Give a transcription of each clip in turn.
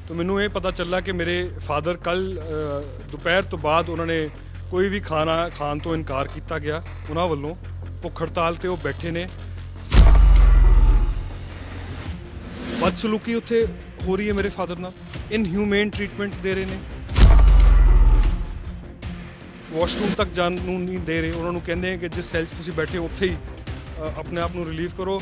तो मैनू ये पता चला कि मेरे फादर कल दोपहर तो बाद उन्होंने कोई भी खाना खाण तो इनकार किया गया उन्होंने वालों भुख हड़ताल ते वो बैठे ने बदसलूकी उत्थे हो रही है मेरे फादर नाल इनह्यूमेन ट्रीटमेंट दे रहे हैं वॉशरूम तक जान नहीं दे रहे उन्होंने कहते हैं कि जिस सैल तुसीं बैठे उत्थे ही अपने आप को रिलीव करो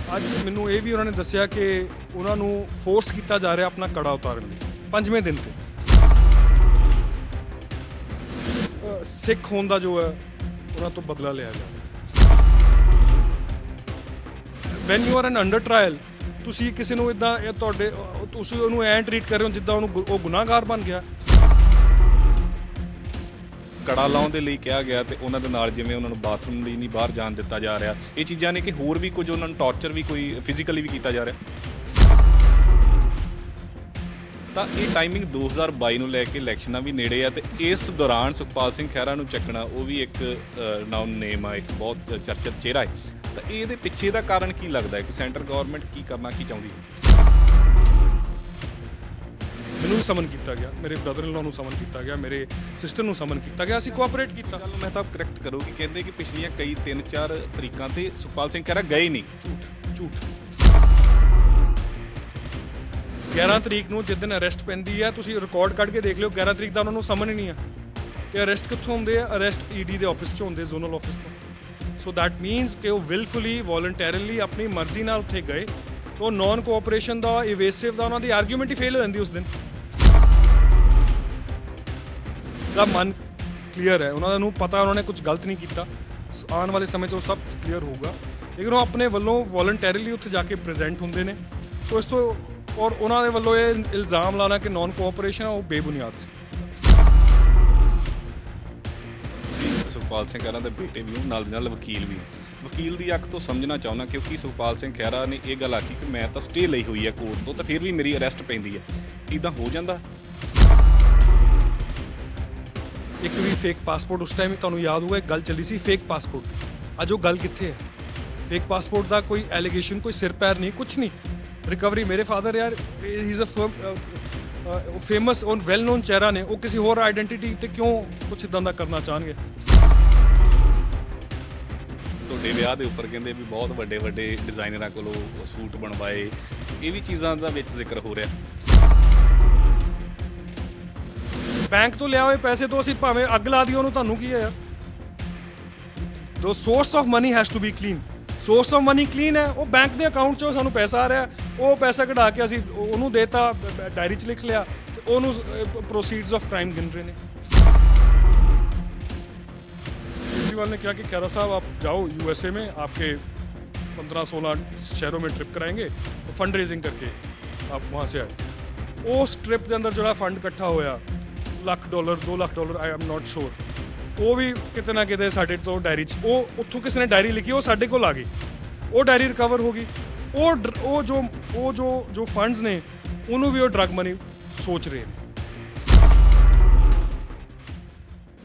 अज मैनू ये भी उन्होंने दसिया कि उन्होंने फोर्स किया जा रहा अपना कड़ा उतारन लई 5वें दिन ते सिख होने का जो है उन्होंने तो बदला लिया जाए when you are an under trial तुसी किसी ਨੂੰ ਇਦਾਂ ਤੁਹਾਡੇ ਤੁਸੀਂ ਉਹਨੂੰ ਐਂ ਟ੍ਰੀਟ ਕਰ ਰਹੇ ਹੋ ਜਿੱਦਾਂ ਉਹਨੂੰ ਉਹ ਗੁਨਾਹਗਾਰ ਬਣ ਗਿਆ ਕੜਾ ਲਾਉਣ ਦੇ ਲਈ ਕਿਹਾ ਗਿਆ ਤੇ ਉਹਨਾਂ ਦੇ ਨਾਲ ਜਿਵੇਂ ਉਹਨਾਂ ਨੂੰ ਬਾਥਰੂਮ ਲਈ ਨਹੀਂ ਬਾਹਰ ਜਾਣ ਦਿੱਤਾ ਜਾ ਰਿਹਾ ਇਹ ਚੀਜ਼ਾਂ ਨੇ ਕਿ ਹੋਰ ਵੀ ਕੁਝ ਉਹਨਾਂ ਨੂੰ ਟੌਰਚਰ ਵੀ ਕੋਈ ਫਿਜ਼ੀਕਲੀ ਵੀ ਕੀਤਾ ਜਾ ਰਿਹਾ ਤਾਂ ਇਹ ਟਾਈਮਿੰਗ 2022 ਨੂੰ ਲੈ ਕੇ ਇਲੈਕਸ਼ਨਾਂ ਵੀ ਨੇੜੇ ਆ ਤੇ ਇਸ ਦੌਰਾਨ ਸੁਖਪਾਲ ਸਿੰਘ ਖਹਿਰਾ ਨੂੰ ਚੱਕਣਾ ਉਹ ਵੀ ਇੱਕ ਨਾਮ ਨੇਮ ਆ ਇੱਕ ਬਹੁਤ ਚਰਚਿਤ ਚਿਹਰਾ ਹੈ ਤਾਂ ਇਹਦੇ ਪਿੱਛੇ ਦਾ ਕਾਰਨ ਕੀ ਲੱਗਦਾ ਹੈ ਕਿ ਸੈਂਟਰ ਗਵਰਨਮੈਂਟ ਕੀ ਕਰਨਾ ਕੀ ਚਾਹੁੰਦੀ ਹੈ ਮੈਨੂੰ ਸਮਨ ਕੀਤਾ ਗਿਆ ਮੇਰੇ ਬ੍ਰਦਰ ਇਨ ਲਾ ਨੂੰ ਸਮਨ ਕੀਤਾ ਗਿਆ ਮੇਰੇ ਸਿਸਟਰ ਨੂੰ ਸਮਨ ਕੀਤਾ ਗਿਆ ਅਸੀਂ ਕੋਆਪਰੇਟ ਕੀਤਾ ਗੱਲ ਮੈਂ ਤਾਂ ਕਰੈਕਟ ਕਰੂਗੀ ਕਹਿੰਦੇ ਕਿ ਪਿਛਲੀਆਂ ਕਈ 3-4 ਤਰੀਕਾਂ ਤੇ ਸੁਖਪਾਲ ਸਿੰਘ ਖਹਿਰਾ ਗਏ ਨਹੀਂ ਝੂਠ 11 ਤਰੀਕ ਨੂੰ ਜਿਸ ਦਿਨ ਅਰੈਸਟ ਪੈਂਦੀ ਹੈ ਤੁਸੀਂ ਰਿਕਾਰਡ ਕੱਢ ਕੇ ਦੇਖ ਲਿਓ 11 ਤਰੀਕ ਦਾ ਉਹਨਾਂ ਨੂੰ ਸਮਨ ਹੀ ਨਹੀਂ ਆ ਤੇ ਅਰੈਸਟ ਕਿੱਥੋਂ ਹੁੰਦੇ ਆ ਅਰੈਸਟ ਈਡੀ ਦੇ ਆਫਿਸ 'ਚ ਹੁੰਦੇ ਜ਼ੋਨਲ ਆਫਿਸ ਤੋਂ ਸੋ ਦੈਟ ਮੀਨਸ ਕਿ ਉਹ ਵਿਲਫੁਲੀ ਵੋਲੰਟੈਰੀਲੀ ਆਪਣੀ ਮਰਜ਼ੀ ਨਾਲ ਉੱਥੇ ਗਏ ਉਹ ਨੌਨ ਕੋਆਪਰੇਸ਼ਨ ਦਾ ਇਵੇਸਿਵ ਦਾ ਉਹਨਾਂ ਦੀ ਆਰਗੂਮੈਂਟ ਹੀ ਫੇਲ ਹੋ ਜਾਂਦੀ ਉਸ ਦਿਨ ਦਾ ਮਨ ਕਲੀਅਰ ਹੈ ਉਹਨਾਂ ਨੂੰ ਪਤਾ ਉਹਨਾਂ ਨੇ ਕੁਝ ਗਲਤ ਨਹੀਂ ਕੀਤਾ ਆਉਣ ਵਾਲੇ ਸਮੇਂ 'ਚ ਉਹ ਸਭ ਕਲੀਅਰ ਹੋਊਗਾ ਲੇਕਿਨ ਉਹ ਆਪਣੇ ਵੱਲੋਂ ਵੋਲੰਟੈਰੀਲੀ ਉੱਥੇ ਜਾ ਕੇ ਪ੍ਰੈਜ਼ੈਂਟ ਹੁੰਦੇ ਨੇ ਸੋ ਇਸ ਤੋਂ ਔਰ ਉਹਨਾਂ ਦੇ ਵੱਲੋਂ ਇਹ ਇਲਜ਼ਾਮ ਲਾਉਣਾ ਕਿ ਨੌਨ ਕੋਆਪਰੇਸ਼ਨ ਉਹ ਬੇਬੁਨਿਆਦ ਸੀ ਸੁਖਪਾਲ ਸਿੰਘ ਖਹਿਰਾ ਦੇ ਬੇਟੇ ਵੀ ਨਾਲ ਦੀ ਨਾਲ ਵਕੀਲ ਵੀ ਵਕੀਲ ਦੀ ਅੱਖ ਤੋਂ ਸਮਝਣਾ ਚਾਹੁੰਦਾ ਕਿਉਂਕਿ ਸੁਖਪਾਲ ਸਿੰਘ ਖਹਿਰਾ ਨੇ ਇਹ ਗੱਲ ਆਖੀ ਕਿ ਮੈਂ ਤਾਂ ਸਟੇ ਲਈ ਹੋਈ ਹੈ ਕੋਰਟ ਤੋਂ ਤਾਂ ਫਿਰ ਵੀ ਮੇਰੀ ਅਰੈਸਟ ਪੈਂਦੀ ਹੈ ਇੱਦਾਂ ਹੋ ਜਾਂਦਾ ਇੱਕ ਵੀ ਫੇਕ ਪਾਸਪੋਰਟ ਉਸ ਟਾਈਮ ਤੁਹਾਨੂੰ ਯਾਦ ਹੋਊਗਾ ਇੱਕ ਗੱਲ ਚੱਲੀ ਸੀ ਫੇਕ ਪਾਸਪੋਰਟ ਅੱਜ ਉਹ ਗੱਲ ਕਿੱਥੇ ਹੈ ਫੇਕ ਪਾਸਪੋਰਟ ਦਾ ਕੋਈ ਐਲੀਗੇਸ਼ਨ ਕੋਈ ਸਿਰ ਪੈਰ ਨਹੀਂ ਕੁਝ ਨਹੀਂ ਰਿਕਵਰੀ ਮੇਰੇ ਫਾਦਰ ਯਾਰ ਹੀ ਇਜ਼ ਅ ਫੇਮਸ ਔਰ ਵੈਲ ਨੋਨ ਚਿਹਰਾ ਨੇ ਉਹ ਕਿਸੇ ਹੋਰ ਆਈਡੈਂਟੀਟੀ ਤੇ ਕਿਉਂ ਕੁਝ ਇਦਾਂ ਦਾ ਕਰਨਾ ਚਾਹਣਗੇ ਤੁਹਾਡੇ ਵਿਆਹ ਦੇ ਉੱਪਰ ਕਹਿੰਦੇ ਵੀ ਬਹੁਤ ਵੱਡੇ ਵੱਡੇ ਡਿਜ਼ਾਈਨਰਾਂ ਕੋਲੋਂ ਸੂਟ ਬਣਵਾਏ ਇਹ ਵੀ ਚੀਜ਼ਾਂ ਦਾ ਵਿੱਚ ਜ਼ਿਕਰ ਹੋ ਰਿਹਾ ਬੈਂਕ ਤੋਂ ਲਿਆ ਹੋਏ ਪੈਸੇ ਤੋਂ ਅਸੀਂ ਭਾਵੇਂ ਅੱਗ ਲਾ ਦਿਓ ਉਹਨੂੰ ਤੁਹਾਨੂੰ ਕੀ ਹੈ ਯਾਰ ਦੋ source of money has to be clean source of money clean ਹੈ ਉਹ ਬੈਂਕ ਦੇ ਅਕਾਊਂਟ 'ਚੋਂ ਸਾਨੂੰ ਪੈਸਾ ਆ ਰਿਹਾ ਉਹ ਪੈਸਾ ਕਢਾ ਕੇ ਅਸੀਂ ਉਹਨੂੰ ਦੇਤਾ ਡਾਇਰੀ 'ਚ ਲਿਖ ਲਿਆ ਤੇ ਉਹਨੂੰ ਪ੍ਰੋਸੀਡਸ ਆਫ ਕ੍ਰਾइम ਗਿਣ ਰਹੇ ਨੇ केजरीवाल ने कहा कि खैरा साहब आप जाओ यूएसए में आपके 15-16 शहरों में ट्रिप कराएंगे तो फंड रेजिंग करके आप वहाँ से आए उस ट्रिप के अंदर जो फंड इकट्ठा होया $1 $2 $2 आई एम नॉट श्योर वो भी किते ना किते साडे तो डायरी वो उत्थों किसी ने डायरी लिखी वो साडे कोल आ गई वो डायरी रिकवर हो गई वो जो फंड्स ने उन्होंने भी वो ड्रग मनी सोच रहे हैं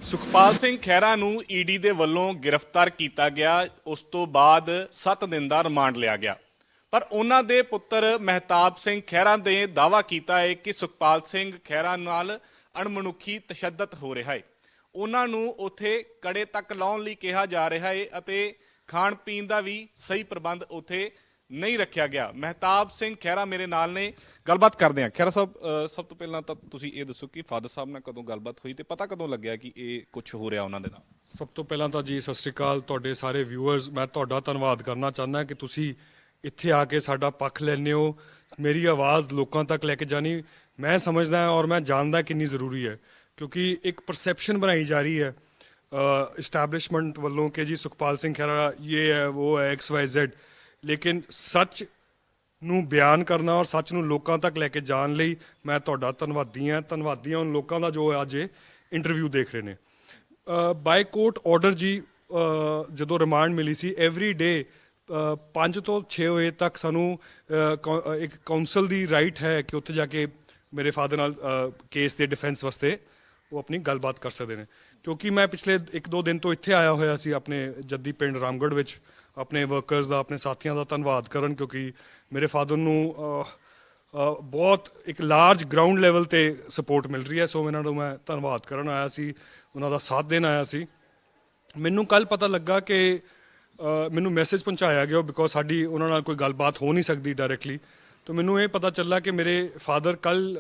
ਸੁਖਪਾਲ ਸਿੰਘ ਖਹਿਰਾ ਨੂੰ ਈਡੀ ਦੇ ਵੱਲੋਂ ਗ੍ਰਿਫਤਾਰ ਕੀਤਾ ਗਿਆ ਉਸ ਤੋਂ ਬਾਅਦ 7 ਦਿਨ ਦਾ ਰਿਮਾਂਡ ਲਿਆ ਗਿਆ ਪਰ ਉਹਨਾਂ ਦੇ ਪੁੱਤਰ ਮਹਿਤਾਬ ਸਿੰਘ ਖਹਿਰਾ ਨੇ ਦਾਅਵਾ ਕੀਤਾ ਹੈ ਕਿ ਸੁਖਪਾਲ ਸਿੰਘ ਖਹਿਰਾ ਨਾਲ ਅਣਮਨੁੱਖੀ ਤਸ਼ੱਦਦ ਹੋ ਰਿਹਾ ਹੈ ਉਹਨਾਂ ਨੂੰ ਉੱਥੇ ਕੜੇ ਤੱਕ ਲਾਉਣ ਲਈ ਕਿਹਾ ਜਾ ਰਿਹਾ ਹੈ ਅਤੇ ਖਾਣ ਪੀਣ ਦਾ ਵੀ ਸਹੀ ਪ੍ਰਬੰਧ ਉੱਥੇ ਨਹੀਂ ਰੱਖਿਆ ਗਿਆ ਮਹਿਤਾਬ ਸਿੰਘ ਖਹਿਰਾ ਮੇਰੇ ਨਾਲ ਨੇ ਗੱਲਬਾਤ ਕਰਦੇ ਹਾਂ ਖਹਿਰਾ ਸਾਹਿਬ ਸਭ ਤੋਂ ਪਹਿਲਾਂ ਤਾਂ ਤੁਸੀਂ ਇਹ ਦੱਸੋ ਕਿ ਫਾਦਰ ਸਾਹਿਬ ਨਾਲ ਕਦੋਂ ਗੱਲਬਾਤ ਹੋਈ ਤੇ ਪਤਾ ਕਦੋਂ ਲੱਗਿਆ ਕਿ ਇਹ ਕੁਝ ਹੋ ਰਿਹਾ ਉਹਨਾਂ ਦੇ ਨਾਲ ਸਭ ਤੋਂ ਪਹਿਲਾਂ ਤਾਂ ਜੀ ਸਤਿ ਸ਼੍ਰੀ ਅਕਾਲ ਤੁਹਾਡੇ ਸਾਰੇ ਵਿਊਅਰਸ ਮੈਂ ਤੁਹਾਡਾ ਧੰਨਵਾਦ ਕਰਨਾ ਚਾਹੁੰਦਾ ਕਿ ਤੁਸੀਂ ਇੱਥੇ ਆ ਕੇ ਸਾਡਾ ਪੱਖ ਲੈਂਦੇ ਹੋ ਮੇਰੀ ਆਵਾਜ਼ ਲੋਕਾਂ ਤੱਕ ਲੈ ਕੇ ਜਾਣੀ ਮੈਂ ਸਮਝਦਾ ਔਰ ਮੈਂ ਜਾਣਦਾ ਕਿੰਨੀ ਜ਼ਰੂਰੀ ਹੈ ਕਿਉਂਕਿ ਇੱਕ ਪਰਸੈਪਸ਼ਨ ਬਣਾਈ ਜਾ ਰਹੀ ਹੈ ਇਸਟੈਬਲਿਸ਼ਮੈਂਟ ਵੱਲੋਂ ਕਿ ਜੀ ਸੁਖਪਾਲ ਸਿੰਘ ਖਹਿਰਾ ਇਹ ਹੈ ਉਹ ਹੈ XYZ ਲੇਕਿਨ ਸੱਚ ਨੂੰ ਬਿਆਨ ਕਰਨਾ ਔਰ ਸੱਚ ਨੂੰ ਲੋਕਾਂ ਤੱਕ ਲੈ ਕੇ ਜਾਣ ਲਈ ਮੈਂ ਤੁਹਾਡਾ ਧੰਨਵਾਦੀ ਹਾਂ ਉਨ ਲੋਕਾਂ ਦਾ ਜੋ ਅੱਜ ਇੰਟਰਵਿਊ ਦੇਖ ਰਹੇ ਨੇ ਬਾਈ ਕੋਰਟ ਆਰਡਰ ਜੀ ਜਦੋਂ ਰਿਮਾਂਡ ਮਿਲੀ ਸੀ ਐਵਰੀ ਡੇ 5 ਤੋਂ 6 ਵਜੇ ਤੱਕ ਸਾਨੂੰ ਇੱਕ ਕਾਉਂਸਲ ਦੀ ਰਾਈਟ ਹੈ ਕਿ ਉੱਥੇ ਜਾ ਕੇ ਮੇਰੇ ਫਾਦਰ ਨਾਲ ਕੇਸ ਦੇ ਡਿਫੈਂਸ ਵਾਸਤੇ ਉਹ ਆਪਣੀ ਗੱਲਬਾਤ ਕਰ ਸਕਦੇ ਨੇ ਕਿਉਂਕਿ ਮੈਂ ਪਿਛਲੇ 1-2 ਦਿਨ ਤੋਂ ਇੱਥੇ ਆਇਆ ਹੋਇਆ ਸੀ ਆਪਣੇ ਜੱਦੀ ਪਿੰਡ ਰਾਮਗੜ੍ਹ ਵਿੱਚ ਆਪਣੇ ਵਰਕਰਸ ਦਾ, ਆਪਣੇ ਸਾਥੀਆਂ ਦਾ ਧੰਨਵਾਦ ਕਰਨ, ਕਿਉਂਕਿ ਮੇਰੇ ਫਾਦਰ ਨੂੰ ਬਹੁਤ ਇੱਕ ਲਾਰਜ ਗਰਾਊਂਡ ਲੈਵਲ ਤੇ ਸਪੋਰਟ ਮਿਲ ਰਹੀ ਹੈ। ਸੋ ਇਹਨਾਂ ਨੂੰ ਮੈਂ ਧੰਨਵਾਦ ਕਰਨ ਆਇਆ ਸੀ, ਉਹਨਾਂ ਦਾ ਸਾਥ ਦੇਣ ਆਇਆ ਸੀ। ਮੈਨੂੰ ਕੱਲ ਪਤਾ ਲੱਗਾ ਕਿ ਮੈਨੂੰ ਮੈਸੇਜ ਪਹੁੰਚਾਇਆ ਗਿਆ, ਬਿਕੋਜ਼ ਸਾਡੀ ਉਹਨਾਂ ਨਾਲ ਕੋਈ ਗੱਲਬਾਤ ਹੋ ਨਹੀਂ ਸਕਦੀ ਡਾਇਰੈਕਟਲੀ। ਤਾਂ ਮੈਨੂੰ ਇਹ ਪਤਾ ਚੱਲਾ ਕਿ ਮੇਰੇ ਫਾਦਰ ਕੱਲ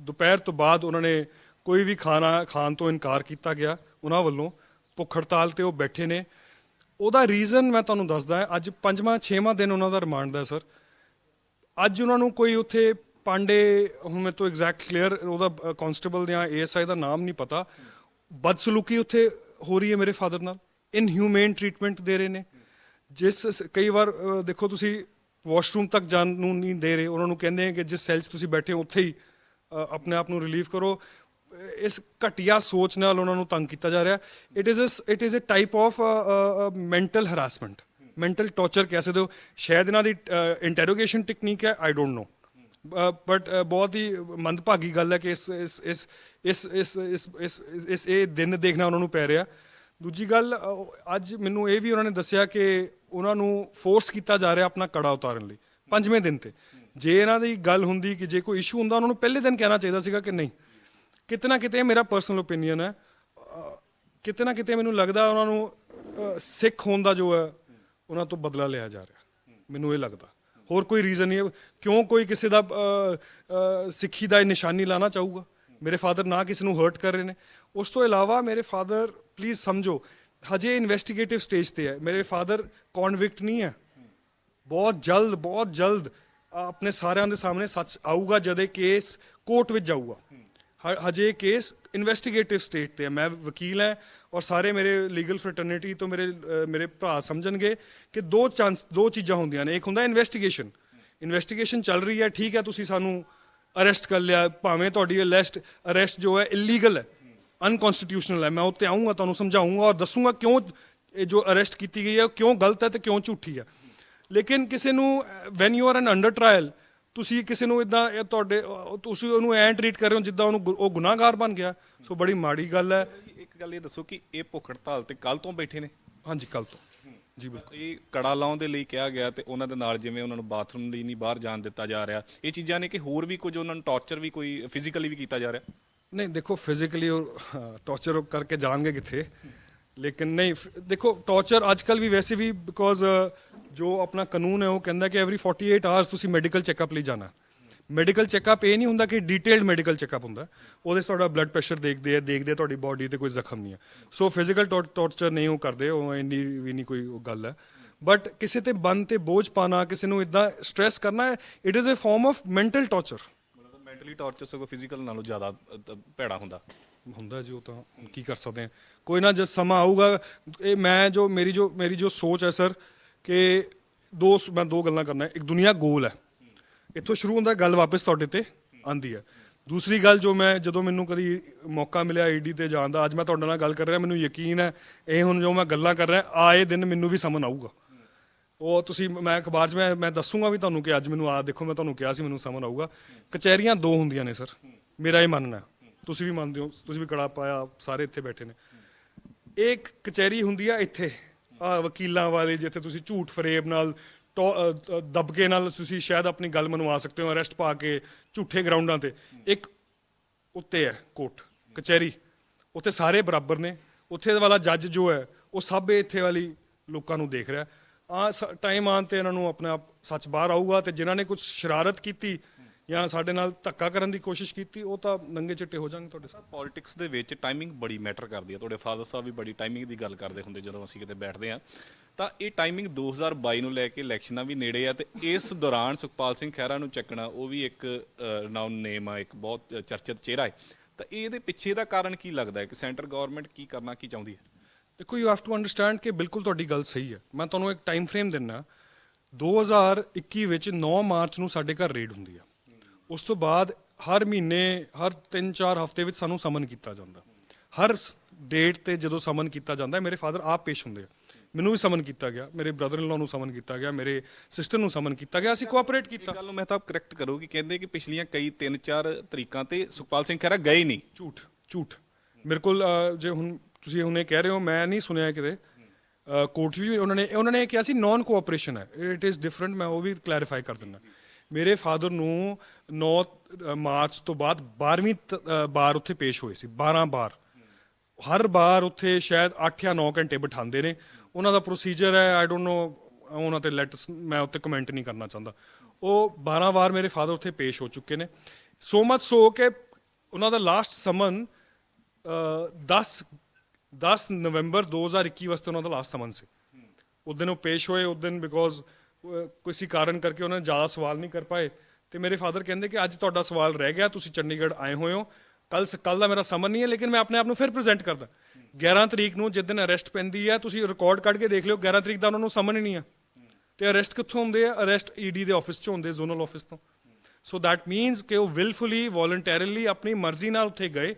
ਦੁਪਹਿਰ ਤੋਂ ਬਾਅਦ ਉਹਨਾਂ ਨੇ ਕੋਈ ਵੀ ਖਾਣਾ ਖਾਣ ਤੋਂ ਇਨਕਾਰ ਕੀਤਾ ਗਿਆ ਉਹਨਾਂ ਵੱਲੋਂ, ਭੁੱਖ ਹੜਤਾਲ ਤੇ ਉਹ ਬੈਠੇ ਨੇ। ਉਹਦਾ ਰੀਜ਼ਨ ਮੈਂ ਤੁਹਾਨੂੰ ਦੱਸਦਾ ਹਾਂ। ਅੱਜ 5ਵਾਂ 6ਵਾਂ ਦਿਨ ਉਹਨਾਂ ਦਾ ਰਿਮਾਂਡ ਦਾ ਸਰ। ਅੱਜ ਉਹਨਾਂ ਨੂੰ ਕੋਈ ਉੱਥੇ ਪਾਂਡੇ, ਹੁਣ ਮੇਰੇ ਤੋਂ ਐਗਜ਼ੈਕਟ ਕਲੀਅਰ ਉਹਦਾ ਕਾਂਸਟੇਬਲ ਜਾਂ ASI ਦਾ ਨਾਮ ਨਹੀਂ ਪਤਾ, ਬਦਸਲੂਕੀ ਉੱਥੇ ਹੋ ਰਹੀ ਹੈ ਮੇਰੇ ਫਾਦਰ ਨਾਲ, ਇਨਹਿਊਮੇਨ ਟ੍ਰੀਟਮੈਂਟ ਦੇ ਰਹੇ ਨੇ। ਕਈ ਵਾਰ ਦੇਖੋ ਤੁਸੀਂ ਵਾਸ਼ਰੂਮ ਤੱਕ ਜਾਣ ਨੂੰ ਨਹੀਂ ਦੇ ਰਹੇ, ਉਹਨਾਂ ਨੂੰ ਕਹਿੰਦੇ ਆ ਕਿ ਜਿਸ ਸੈਲ 'ਚ ਤੁਸੀਂ ਬੈਠੇ ਹੋ ਉੱਥੇ ਹੀ ਆਪਣੇ ਆਪ ਨੂੰ ਰਿਲੀਵ ਕਰੋ। ਇਸ ਘਟੀਆ ਸੋਚ ਨਾਲ ਉਹਨਾਂ ਨੂੰ ਤੰਗ ਕੀਤਾ ਜਾ ਰਿਹਾ। It is a type of mental harassment, mental torture ਕਹਿ ਸਕਦੇ ਹੋ। ਸ਼ਾਇਦ ਇਹਨਾਂ ਦੀ ਇੰਟੈਰੋਗੇਸ਼ਨ ਟੈਕਨੀਕ ਹੈ, ਆਈ ਡੋਂਟ ਨੋ, ਬਟ ਬਹੁਤ ਹੀ ਮੰਦਭਾਗੀ ਗੱਲ ਹੈ ਕਿ ਇਸ ਇਹ ਦਿਨ ਦੇਖਣਾ ਉਹਨਾਂ ਨੂੰ ਪੈ ਰਿਹਾ। ਦੂਜੀ ਗੱਲ, ਅੱਜ ਮੈਨੂੰ ਇਹ ਵੀ ਉਹਨਾਂ ਨੇ ਦੱਸਿਆ ਕਿ ਉਹਨਾਂ ਨੂੰ ਫੋਰਸ ਕੀਤਾ ਜਾ ਰਿਹਾ ਆਪਣਾ ਕੜਾ ਉਤਾਰਨ ਲਈ 5ਵੇਂ ਦਿਨ ਤੇ। ਜੇ ਇਹਨਾਂ ਦੀ ਗੱਲ ਹੁੰਦੀ ਕਿ ਜੇ ਕੋਈ ਇਸ਼ੂ ਹੁੰਦਾ, ਉਹਨਾਂ ਨੂੰ ਪਹਿਲੇ ਦਿਨ ਕਹਿਣਾ ਚਾਹੀਦਾ ਸੀਗਾ ਕਿ ਨਹੀਂ। ਕਿਤੇ ਨਾ ਕਿਤੇ ਮੇਰਾ ਪਰਸਨਲ ਓਪੀਨੀਅਨ ਹੈ, ਕਿਤੇ ਨਾ ਕਿਤੇ ਮੈਨੂੰ ਲੱਗਦਾ ਉਹਨਾਂ ਨੂੰ ਸਿੱਖ ਹੋਣ ਦਾ ਜੋ ਹੈ ਉਹਨਾਂ ਤੋਂ ਬਦਲਾ ਲਿਆ ਜਾ ਰਿਹਾ, ਮੈਨੂੰ ਇਹ ਲੱਗਦਾ। ਹੋਰ ਕੋਈ ਰੀਜ਼ਨ ਨਹੀਂ ਹੈ। ਕਿਉਂ ਕੋਈ ਕਿਸੇ ਦਾ ਸਿੱਖੀ ਦਾ ਨਿਸ਼ਾਨੀ ਲਾਣਾ ਚਾਹੂਗਾ? ਮੇਰੇ ਫਾਦਰ ਨਾ ਕਿਸੇ ਨੂੰ ਹਰਟ ਕਰ ਰਹੇ ਨੇ। ਉਸ ਤੋਂ ਇਲਾਵਾ ਮੇਰੇ ਫਾਦਰ, ਪਲੀਜ਼ ਸਮਝੋ, ਹਜੇ ਇਨਵੈਸਟੀਗੇਟਿਵ ਸਟੇਜ ਤੇ ਹੈ। ਮੇਰੇ ਫਾਦਰ ਕਨਵਿਕਟ ਨਹੀਂ ਹੈ। ਬਹੁਤ ਜਲਦ ਆਪਣੇ ਸਾਰਿਆਂ ਦੇ ਸਾਹਮਣੇ ਸੱਚ ਆਊਗਾ ਜਦ ਇਹ ਕੇਸ ਕੋਰਟ ਵਿੱਚ ਜਾਊਗਾ। ਹਜੇ ਕੇਸ ਇਨਵੈਸਟੀਗੇਟਿਵ ਸਟੇਜ ਤੇ ਹੈ। ਮੈਂ ਵਕੀਲ ਹਾਂ ਔਰ ਸਾਰੇ ਮੇਰੇ ਲੀਗਲ ਫਰੈਟਰਨਿਟੀ ਤੋਂ ਮੇਰੇ ਭਰਾ ਸਮਝਣਗੇ ਕਿ ਦੋ ਚੀਜ਼ਾਂ ਹੁੰਦੀਆਂ ਨੇ। ਇੱਕ ਹੁੰਦਾ ਇਨਵੈਸਟੀਗੇਸ਼ਨ ਚੱਲ ਰਹੀ ਹੈ, ਠੀਕ ਹੈ, ਤੁਸੀਂ ਸਾਨੂੰ ਅਰੈਸਟ ਕਰ ਲਿਆ, ਭਾਵੇਂ ਤੁਹਾਡੀ ਅਰੈਸਟ ਜੋ ਹੈ ਇਲੀਗਲ ਹੈ, ਅਨਕਨਸਟੀਟਿਊਸ਼ਨਲ ਹੈ। ਮੈਂ ਉੱਤੇ ਆਊਂਗਾ, ਤੁਹਾਨੂੰ ਸਮਝਾਊਂਗਾ ਔਰ ਦੱਸੂੰਗਾ ਕਿਉਂ ਇਹ ਜੋ ਅਰੈਸਟ ਕੀਤੀ ਗਈ ਹੈ ਕਿਉਂ ਗਲਤ ਹੈ ਤੇ ਕਿਉਂ ਝੂਠੀ ਹੈ। ਲੇਕਿਨ ਕਿਸੇ ਨੂੰ when you are N under trial, ਤੁਸੀਂ ਕਿਸੇ ਨੂੰ ਇਦਾਂ ਤੁਸੀਂ ਉਹਨੂੰ ਐਂ ਟਰੀਟ ਕਰ ਰਹੇ ਹੋ ਜਿੱਦਾਂ ਉਹ ਗੁਨਾਹਗਾਰ ਬਣ ਗਿਆ। ਸੋ ਬੜੀ ਮਾੜੀ ਗੱਲ ਹੈ। ਇੱਕ ਗੱਲ ਇਹ ਦੱਸੋ ਕਿ ਇਹ ਭੁੱਖ ਹੜਤਾਲ ਤੇ ਕੱਲ ਤੋਂ ਬੈਠੇ ਨੇ? ਹਾਂਜੀ, ਕੱਲ ਤੋਂ ਜੀ ਬਿਲਕੁਲ। ਇਹ ਕੜਾ ਲਾਉਣ ਦੇ ਲਈ ਕਿਹਾ ਗਿਆ ਤੇ ਉਹਨਾਂ ਦੇ ਨਾਲ ਜਿਵੇਂ ਉਹਨਾਂ ਨੂੰ ਬਾਥਰੂਮ ਲਈ ਨਹੀਂ ਬਾਹਰ ਜਾਣ ਦਿੱਤਾ ਜਾ ਰਿਹਾ, ਇਹ ਚੀਜ਼ਾਂ ਨੇ ਕਿ ਹੋਰ ਵੀ ਕੁਝ ਉਹਨਾਂ ਨੂੰ ਟੌਰਚਰ ਵੀ ਕੋਈ ਫਿਜ਼ੀਕਲੀ ਵੀ ਕੀਤਾ ਜਾ ਰਿਹਾ? ਨਹੀਂ, ਦੇਖੋ ਫਿਜ਼ੀਕਲੀ ਟੌਰਚਰ ਕਰਕੇ ਜਾਣਗੇ ਕਿੱਥੇ, ਲੇਕਿਨ ਨਹੀਂ ਦੇਖੋ ਟੌਰਚਰ ਅੱਜ ਕੱਲ੍ਹ ਵੀ ਵੈਸੇ ਵੀ, ਬਿਕੋਜ਼ ਜੋ ਆਪਣਾ ਕਾਨੂੰਨ ਹੈ ਉਹ ਕਹਿੰਦਾ ਕਿ ਐਵਰੀ 48 ਆਵਰਸ ਤੁਸੀਂ ਮੈਡੀਕਲ ਚੈੱਕਅਪ ਲਈ ਜਾਣਾ। ਮੈਡੀਕਲ ਚੈੱਕਅਪ ਇਹ ਨਹੀਂ ਹੁੰਦਾ ਕਿ ਡਿਟੇਲਡ ਮੈਡੀਕਲ ਚੈੱਕਅਪ ਹੁੰਦਾ, ਉਹਦੇ 'ਚ ਤੁਹਾਡਾ ਬਲੱਡ ਪ੍ਰੈਸ਼ਰ ਦੇਖਦੇ ਤੁਹਾਡੀ ਬਾਡੀ ਤੇ ਕੋਈ ਜ਼ਖਮ ਨਹੀਂ ਹੈ। ਸੋ ਫਿਜ਼ੀਕਲ ਟੌਰਚਰ ਨਹੀਂ ਉਹ ਕਰਦੇ, ਉਹ ਇੰਨੀ ਵੀ ਨਹੀਂ ਕੋਈ ਗੱਲ ਹੈ। ਬਟ ਕਿਸੇ ਤੇ ਬੰਨ ਤੇ ਬੋਝ ਪਾਣਾ, ਕਿਸੇ ਨੂੰ ਇਦਾਂ ਸਟ੍ਰੈਸ ਕਰਨਾ, it is a form of mental torture. ਮਤਲਬ ਮੈਂਟਲੀ ਟੌਰਚਰ ਸਗੋਂ ਫਿਜ਼ੀਕਲ ਨਾਲੋਂ ਜ਼ਿਆਦਾ ਭੈੜਾ ਹੁੰਦਾ ਜੀ। ਉਹ ਤਾਂ ਕੀ ਕਰ ਸਕਦੇ ਹਾਂ, ਕੋਈ ਨਾ, ਜਦ ਸਮਾਂ ਆਊਗਾ। ਇਹ ਮੇਰੀ ਜੋ ਸੋਚ ਹੈ ਸਰ, ਕਿ ਮੈਂ ਦੋ ਗੱਲਾਂ ਕਰਨਾ। ਇੱਕ ਦੁਨੀਆ ਗੋਲ ਹੈ, ਇੱਥੋਂ ਸ਼ੁਰੂ ਹੁੰਦਾ, ਗੱਲ ਵਾਪਸ ਤੁਹਾਡੇ ਤੇ ਆਉਂਦੀ ਹੈ। ਦੂਸਰੀ ਗੱਲ, ਜਦੋਂ ਮੈਨੂੰ ਕਦੀ ਮੌਕਾ ਮਿਲਿਆ ED ਤੇ ਜਾਣ ਦਾ, ਅੱਜ ਮੈਂ ਤੁਹਾਡੇ ਨਾਲ ਗੱਲ ਕਰ ਰਿਹਾ, ਮੈਨੂੰ ਯਕੀਨ ਹੈ ਇਹ ਹੁਣ ਜੋ ਮੈਂ ਗੱਲਾਂ ਕਰ ਰਿਹਾ ਆਏ ਦਿਨ ਮੈਨੂੰ ਵੀ ਸਮਝ ਆਊਗਾ। ਉਹ ਤੁਸੀਂ, ਮੈਂ ਅਖਬਾਰ 'ਚ ਮੈਂ ਦੱਸੂਗਾ ਵੀ ਤੁਹਾਨੂੰ ਕਿ ਅੱਜ ਮੈਨੂੰ ਦੇਖੋ, ਮੈਂ ਤੁਹਾਨੂੰ ਕਿਹਾ ਸੀ ਮੈਨੂੰ ਸਮਝ ਆਊਗਾ। ਕਚਹਿਰੀਆਂ ਦੋ ਹੁੰਦੀਆਂ ਨੇ ਸਰ, ਮੇਰਾ ਇਹ ਮੰਨਣਾ, ਤੁਸੀਂ ਵੀ ਮੰਨਦੇ ਹੋ, ਤੁਸੀਂ ਵੀ ਕੜਾ ਪਾਇਆ, ਸਾਰੇ ਇੱਥੇ ਬੈਠੇ ਨੇ। ਇੱਕ ਕਚਹਿਰੀ ਹੁੰਦੀ ਆ ਇੱਥੇ ਵਕੀਲਾਂ ਵਾਲੇ, ਜਿੱਥੇ ਤੁਸੀਂ ਝੂਠ ਫਰੇਬ ਨਾਲ ਦਬਕੇ ਨਾਲ ਤੁਸੀਂ ਸ਼ਾਇਦ ਆਪਣੀ ਗੱਲ ਮਨਵਾ ਸਕਦੇ ਹੋ, ਅਰੈਸਟ ਪਾ ਕੇ ਝੂਠੇ ਗਰਾਊਂਡਾਂ ਤੇ। ਇੱਕ ਉੱਤੇ ਹੈ ਕੋਰਟ ਕਚਹਿਰੀ, ਉੱਥੇ ਸਾਰੇ ਬਰਾਬਰ ਨੇ। ਉੱਥੇ ਵਾਲਾ ਜੱਜ ਜੋ ਹੈ ਉਹ ਸਭ ਇੱਥੇ ਵਾਲੀ ਲੋਕਾਂ ਨੂੰ ਦੇਖ ਰਿਹਾ। ਟਾਈਮ ਆਉਣ ਤੇ ਇਹਨਾਂ ਨੂੰ ਆਪਣੇ ਆਪ ਸੱਚ ਬਾਹਰ ਆਊਗਾ, ਤੇ ਜਿਨ੍ਹਾਂ ਨੇ ਕੁਝ ਸ਼ਰਾਰਤ ਕੀਤੀ ਜਾਂ ਸਾਡੇ ਨਾਲ ਧੱਕਾ ਕਰਨ ਦੀ ਕੋਸ਼ਿਸ਼ ਕੀਤੀ, ਉਹ ਤਾਂ ਨੰਗੇ ਚਿੱਟੇ ਹੋ ਜਾਣਗੇ ਤੁਹਾਡੇ ਸਾਹਮਣੇ। ਪੋਲਿਟਿਕਸ ਦੇ ਵਿੱਚ ਟਾਈਮਿੰਗ ਬੜੀ ਮੈਟਰ ਕਰਦੀ ਹੈ। ਤੁਹਾਡੇ ਫਾਦਰ ਸਾਹਿਬ ਵੀ ਬੜੀ ਟਾਈਮਿੰਗ ਦੀ ਗੱਲ ਕਰਦੇ ਹੁੰਦੇ ਜਦੋਂ ਅਸੀਂ ਕਿਤੇ ਬੈਠਦੇ ਹਾਂ। ਤਾਂ ਇਹ ਟਾਈਮਿੰਗ 2022 ਨੂੰ ਲੈ ਕੇ ਇਲੈਕਸ਼ਨਾਂ ਵੀ ਨੇੜੇ ਆ, ਤੇ ਇਸ ਦੌਰਾਨ ਸੁਖਪਾਲ ਸਿੰਘ ਖਹਿਰਾ ਨੂੰ ਚੱਕਣਾ ਉਹ ਵੀ ਇੱਕ ਰਿਨਾਊਨ ਨੇਮ ਆ, ਇੱਕ ਬਹੁਤ ਚਰਚਿਤ ਚਿਹਰਾ ਹੈ। ਤਾਂ ਇਹਦੇ ਪਿੱਛੇ ਦਾ ਕਾਰਨ ਕੀ ਲੱਗਦਾ ਹੈ ਕਿ ਸੈਂਟਰ ਗਵਰਨਮੈਂਟ ਕੀ ਕਰਨਾ ਕੀ ਚਾਹੁੰਦੀ ਹੈ? ਦੇਖੋ, ਯੂ ਹੈਵ ਟੂ ਅੰਡਰਸਟੈਂਡ ਕਿ ਬਿਲਕੁਲ ਤੁਹਾਡੀ ਗੱਲ ਸਹੀ ਹੈ। ਮੈਂ ਤੁਹਾਨੂੰ ਇੱਕ ਟਾਈਮ ਫਰੇਮ ਦਿੰਦਾ। 2021 ਵਿੱਚ 9 ਮਾਰਚ ਨੂੰ ਸਾਡੇ ਘਰ ਰੇਡ ਹੁੰਦੀ ਆ। ਉਸ ਤੋਂ ਬਾਅਦ ਹਰ ਮਹੀਨੇ, ਹਰ 3-4 ਹਫ਼ਤੇ ਵਿੱਚ ਸਾਨੂੰ ਸਮਨ ਕੀਤਾ ਜਾਂਦਾ। ਹਰ ਡੇਟ ਤੇ ਜਦੋਂ ਸਮਨ ਕੀਤਾ ਜਾਂਦਾ, ਮੇਰੇ ਫਾਦਰ ਆਪ ਪੇਸ਼ ਹੁੰਦੇ ਆ। ਮੈਨੂੰ ਵੀ ਸਮਨ ਕੀਤਾ ਗਿਆ, ਮੇਰੇ ਬ੍ਰਦਰ ਇਨ ਲਾ ਨੂੰ ਸਮਨ ਕੀਤਾ ਗਿਆ, ਮੇਰੇ ਸਿਸਟਰ ਨੂੰ ਸਮਨ ਕੀਤਾ ਗਿਆ, ਅਸੀਂ ਕੋਆਪਰੇਟ ਕੀਤਾ। ਗੱਲ ਨੂੰ ਮੈਂ ਤਾਂ ਕਰੈਕਟ ਕਰੋ ਕਿ ਕਹਿੰਦੇ ਕਿ ਪਿਛਲੀਆਂ ਕਈ 3-4 ਤਰੀਕਾਂ ਤੇ ਸੁਖਪਾਲ ਸਿੰਘ ਖਹਿਰਾ ਗਏ ਨਹੀਂ। ਝੂਠ ਮੇਰੇ ਕੋਲ ਜੇ ਹੁਣ ਤੁਸੀਂ ਹੁਣੇ ਕਹਿ ਰਹੇ ਹੋ, ਮੈਂ ਨਹੀਂ ਸੁਣਿਆ ਕਿਤੇ। ਕੋਰਟ ਵੀ ਉਹਨਾਂ ਨੇ ਕਿਹਾ ਸੀ ਨੌਨ ਕੋਆਪਰੇਸ਼ਨ ਹੈ, ਇਟ ਇਜ਼ ਡਿਫਰੈਂਟ। ਮੈਂ ਉਹ ਵੀ ਕਲੈਰੀਫਾਈ ਕਰ ਦਿੰਦਾ। ਮੇਰੇ ਫਾਦਰ ਨੂੰ 9 ਮਾਰਚ ਤੋਂ ਬਾਅਦ 12ਵੀਂ ਬਾਰ ਉੱਥੇ ਪੇਸ਼ ਹੋਏ ਸੀ, 12 ਬਾਰ। ਹਰ ਬਾਰ ਉੱਥੇ ਸ਼ਾਇਦ 8 ਜਾਂ 9 ਘੰਟੇ ਬਿਠਾਉਂਦੇ ਨੇ, ਉਹਨਾਂ ਦਾ ਪ੍ਰੋਸੀਜਰ ਹੈ। ਆਈ ਡੋਂਟ ਨੋ, ਉਹਨਾਂ ਤੇ ਮੈਂ ਉੱਤੇ ਕਮੈਂਟ ਨਹੀਂ ਕਰਨਾ ਚਾਹੁੰਦਾ। ਉਹ 12 ਵਾਰ ਮੇਰੇ ਫਾਦਰ ਉੱਥੇ ਪੇਸ਼ ਹੋ ਚੁੱਕੇ ਨੇ। ਸੋ ਮਚ ਸੋ ਕਿ ਉਹਨਾਂ ਦਾ ਲਾਸਟ ਸਮਨ 10 ਨਵੰਬਰ 2021 ਵਾਸਤੇ ਉਹਨਾਂ ਦਾ ਲਾਸਟ ਸਮਨ ਸੀ। ਉਸ ਦਿਨ ਉਹ ਪੇਸ਼ ਹੋਏ। ਉਸ ਦਿਨ ਬਿਕੋਜ਼ ਕਿਸੇ ਕਾਰਨ ਕਰਕੇ ਉਹਨਾਂ ਨੇ ਜ਼ਿਆਦਾ ਸਵਾਲ ਨਹੀਂ ਕਰ ਪਾਏ, ਤੇ ਮੇਰੇ ਫਾਦਰ ਕਹਿੰਦੇ ਕਿ ਅੱਜ ਤੁਹਾਡਾ ਸਵਾਲ ਰਹਿ ਗਿਆ, ਤੁਸੀਂ ਚੰਡੀਗੜ੍ਹ ਆਏ ਹੋਏ ਹੋ, ਕੱਲ ਦਾ ਮੇਰਾ ਸਮਨ ਨਹੀਂ ਹੈ, ਲੇਕਿਨ ਮੈਂ ਆਪਣੇ ਆਪ ਨੂੰ ਫਿਰ ਪ੍ਰੈਜ਼ੈਂਟ ਕਰਦਾ। 11 ਤਰੀਕ ਨੂੰ ਜਿਸ ਦਿਨ ਅਰੈਸਟ ਪੈਂਦੀ ਹੈ, ਤੁਸੀਂ ਰਿਕਾਰਡ ਕੱਢ ਕੇ ਦੇਖ ਲਿਓ, 11 ਤਰੀਕ ਦਾ ਉਹਨਾਂ ਨੂੰ ਸਮਨ ਹੀ ਨਹੀਂ ਆ। ਤੇ ਅਰੈਸਟ ਕਿੱਥੋਂ ਹੁੰਦੇ ਆ? ਅਰੈਸਟ ਈਡੀ ਦੇ ਆਫਿਸ 'ਚ ਹੁੰਦੇ, ਜ਼ੋਨਲ ਆਫਿਸ ਤੋਂ। ਸੋ ਦੈਟ ਮੀਨਸ ਕਿ ਉਹ ਵਿਲਫੁਲੀ ਵੋਲੰਟੈਰੀਲੀ ਆਪਣੀ ਮਰਜ਼ੀ ਨਾਲ ਉੱਥੇ ਗਏ।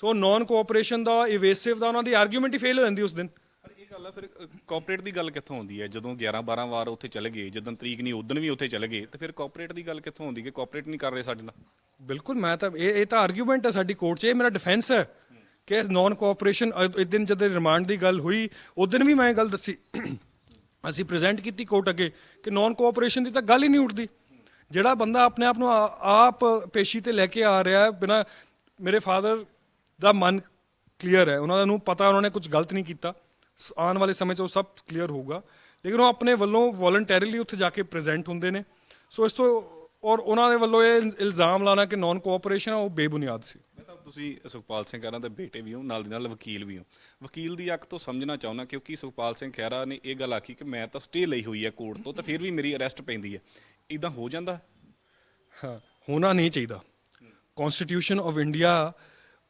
ਸੋ ਨੌਨ ਕੋਆਪਰੇਸ਼ਨ ਦਾ, ਇਵੇਸਿਵ ਦਾ ਉਹਨਾਂ ਦੀ ਆਰਗੂਮੈਂਟ ਹੀ ਫੇਲ ਹੋ ਜਾਂਦੀ ਉਸ ਦਿਨ। ਪਰ ਇਹ ਗੱਲ ਆ, ਫਿਰ ਕੋਆਪਰੇਟ ਦੀ ਗੱਲ ਕਿੱਥੋਂ ਆਉਂਦੀ ਹੈ? ਜਦੋਂ 11-12 ਵਾਰ ਉੱਥੇ ਚਲੇ ਗਏ, ਜਦੋਂ ਤਰੀਕ ਨਹੀਂ ਉਦੋਂ ਵੀ ਉੱਥੇ ਚਲੇ ਗਏ, ਤੇ ਫਿਰ ਕੋਆਪਰੇਟ ਦੀ ਗੱਲ ਕਿੱਥੋਂ ਆਉਂਦੀ ਕਿ ਕੋਆਪਰੇਟ ਨਹੀਂ ਕਰ ਰਹੇ ਸਾਡੇ ਨਾਲ? ਬਿਲਕੁਲ, ਮੈਂ ਤਾਂ ਇਹ ਤਾਂ ਆਰਗੂਮੈਂਟ ਹੈ ਸਾਡੀ ਕੋਰਟ 'ਚ, ਇਹ ਮੇਰਾ ਡਿਫੈਂਸ ਹੈ ਕਿ ਨੌਨ ਕੋਆਪਰੇਸ਼ਨ। ਇਸ ਦਿਨ ਜਦੋਂ ਰਿਮਾਂਡ ਦੀ ਗੱਲ ਹੋਈ, ਉਸ ਦਿਨ ਵੀ ਮੈਂ ਇਹ ਗੱਲ ਦੱਸੀ, ਅਸੀਂ ਪ੍ਰੈਜ਼ੈਂਟ ਕੀਤੀ ਕੋਰਟ ਅੱਗੇ ਕਿ ਨੌਨ ਕੋਆਪਰੇਸ਼ਨ ਦੀ ਤਾਂ ਗੱਲ ਹੀ ਨਹੀਂ ਉੱਠਦੀ। ਜਿਹੜਾ ਬੰਦਾ ਆਪਣੇ ਆਪ ਨੂੰ ਆਪ ਪੇਸ਼ੀ ਤੇ ਲੈ ਕੇ ਆ ਰਿਹਾ ਬਿਨਾਂ, ਮੇਰੇ ਫਾਦਰ ਦਾ ਮਨ ਕਲੀਅਰ ਹੈ, ਉਹਨਾਂ ਨੂੰ ਪਤਾ ਉਹਨਾਂ ਨੇ ਕੁਝ ਗਲਤ ਨਹੀਂ ਕੀਤਾ। ਆਉਣ ਵਾਲੇ ਸਮੇਂ 'ਚ ਉਹ ਸਭ ਕਲੀਅਰ ਹੋਊਗਾ, ਲੇਕਿਨ ਉਹ ਆਪਣੇ ਵੱਲੋਂ ਵੋਲੰਟੈਰੀਲੀ ਉੱਥੇ ਜਾ ਕੇ ਪ੍ਰੈਜ਼ੈਂਟ ਹੁੰਦੇ ਨੇ। ਸੋ ਇਸ ਤੋਂ ਔਰ ਉਹਨਾਂ ਦੇ ਵੱਲੋਂ ਇਹ ਇਲਜ਼ਾਮ ਲਾਉਣਾ ਕਿ ਨੌਨ ਕੋਆਪਰੇਸ਼ਨ ਆ, ਉਹ ਬੇਬੁਨਿਆਦ ਸੀ। ਤੁਸੀਂ ਸੁਖਪਾਲ ਸਿੰਘ ਖਹਿਰਾ ਦੇ ਬੇਟੇ ਵੀ ਹੋ, ਨਾਲ ਦੀ ਨਾਲ ਵਕੀਲ ਵੀ ਹੋ। ਵਕੀਲ ਦੀ ਅੱਖ ਤੋਂ ਸਮਝਣਾ ਚਾਹੁੰਦਾ, ਕਿਉਂਕਿ ਸੁਖਪਾਲ ਸਿੰਘ ਖਹਿਰਾ ਨੇ ਇਹ ਗੱਲ ਆਖੀ ਕਿ ਮੈਂ ਤਾਂ ਸਟੇ ਲਈ ਹੋਈ ਹੈ ਕੋਰਟ ਤੋਂ, ਤਾਂ ਫਿਰ ਵੀ ਮੇਰੀ ਅਰੈਸਟ ਪੈਂਦੀ ਹੈ। ਇੱਦਾਂ ਹੋ ਜਾਂਦਾ? ਹਾਂ, ਹੋਣਾ ਨਹੀਂ ਚਾਹੀਦਾ। ਕਨਸਟੀਟਿਊਸ਼ਨ ਆਫ ਇੰਡੀਆ,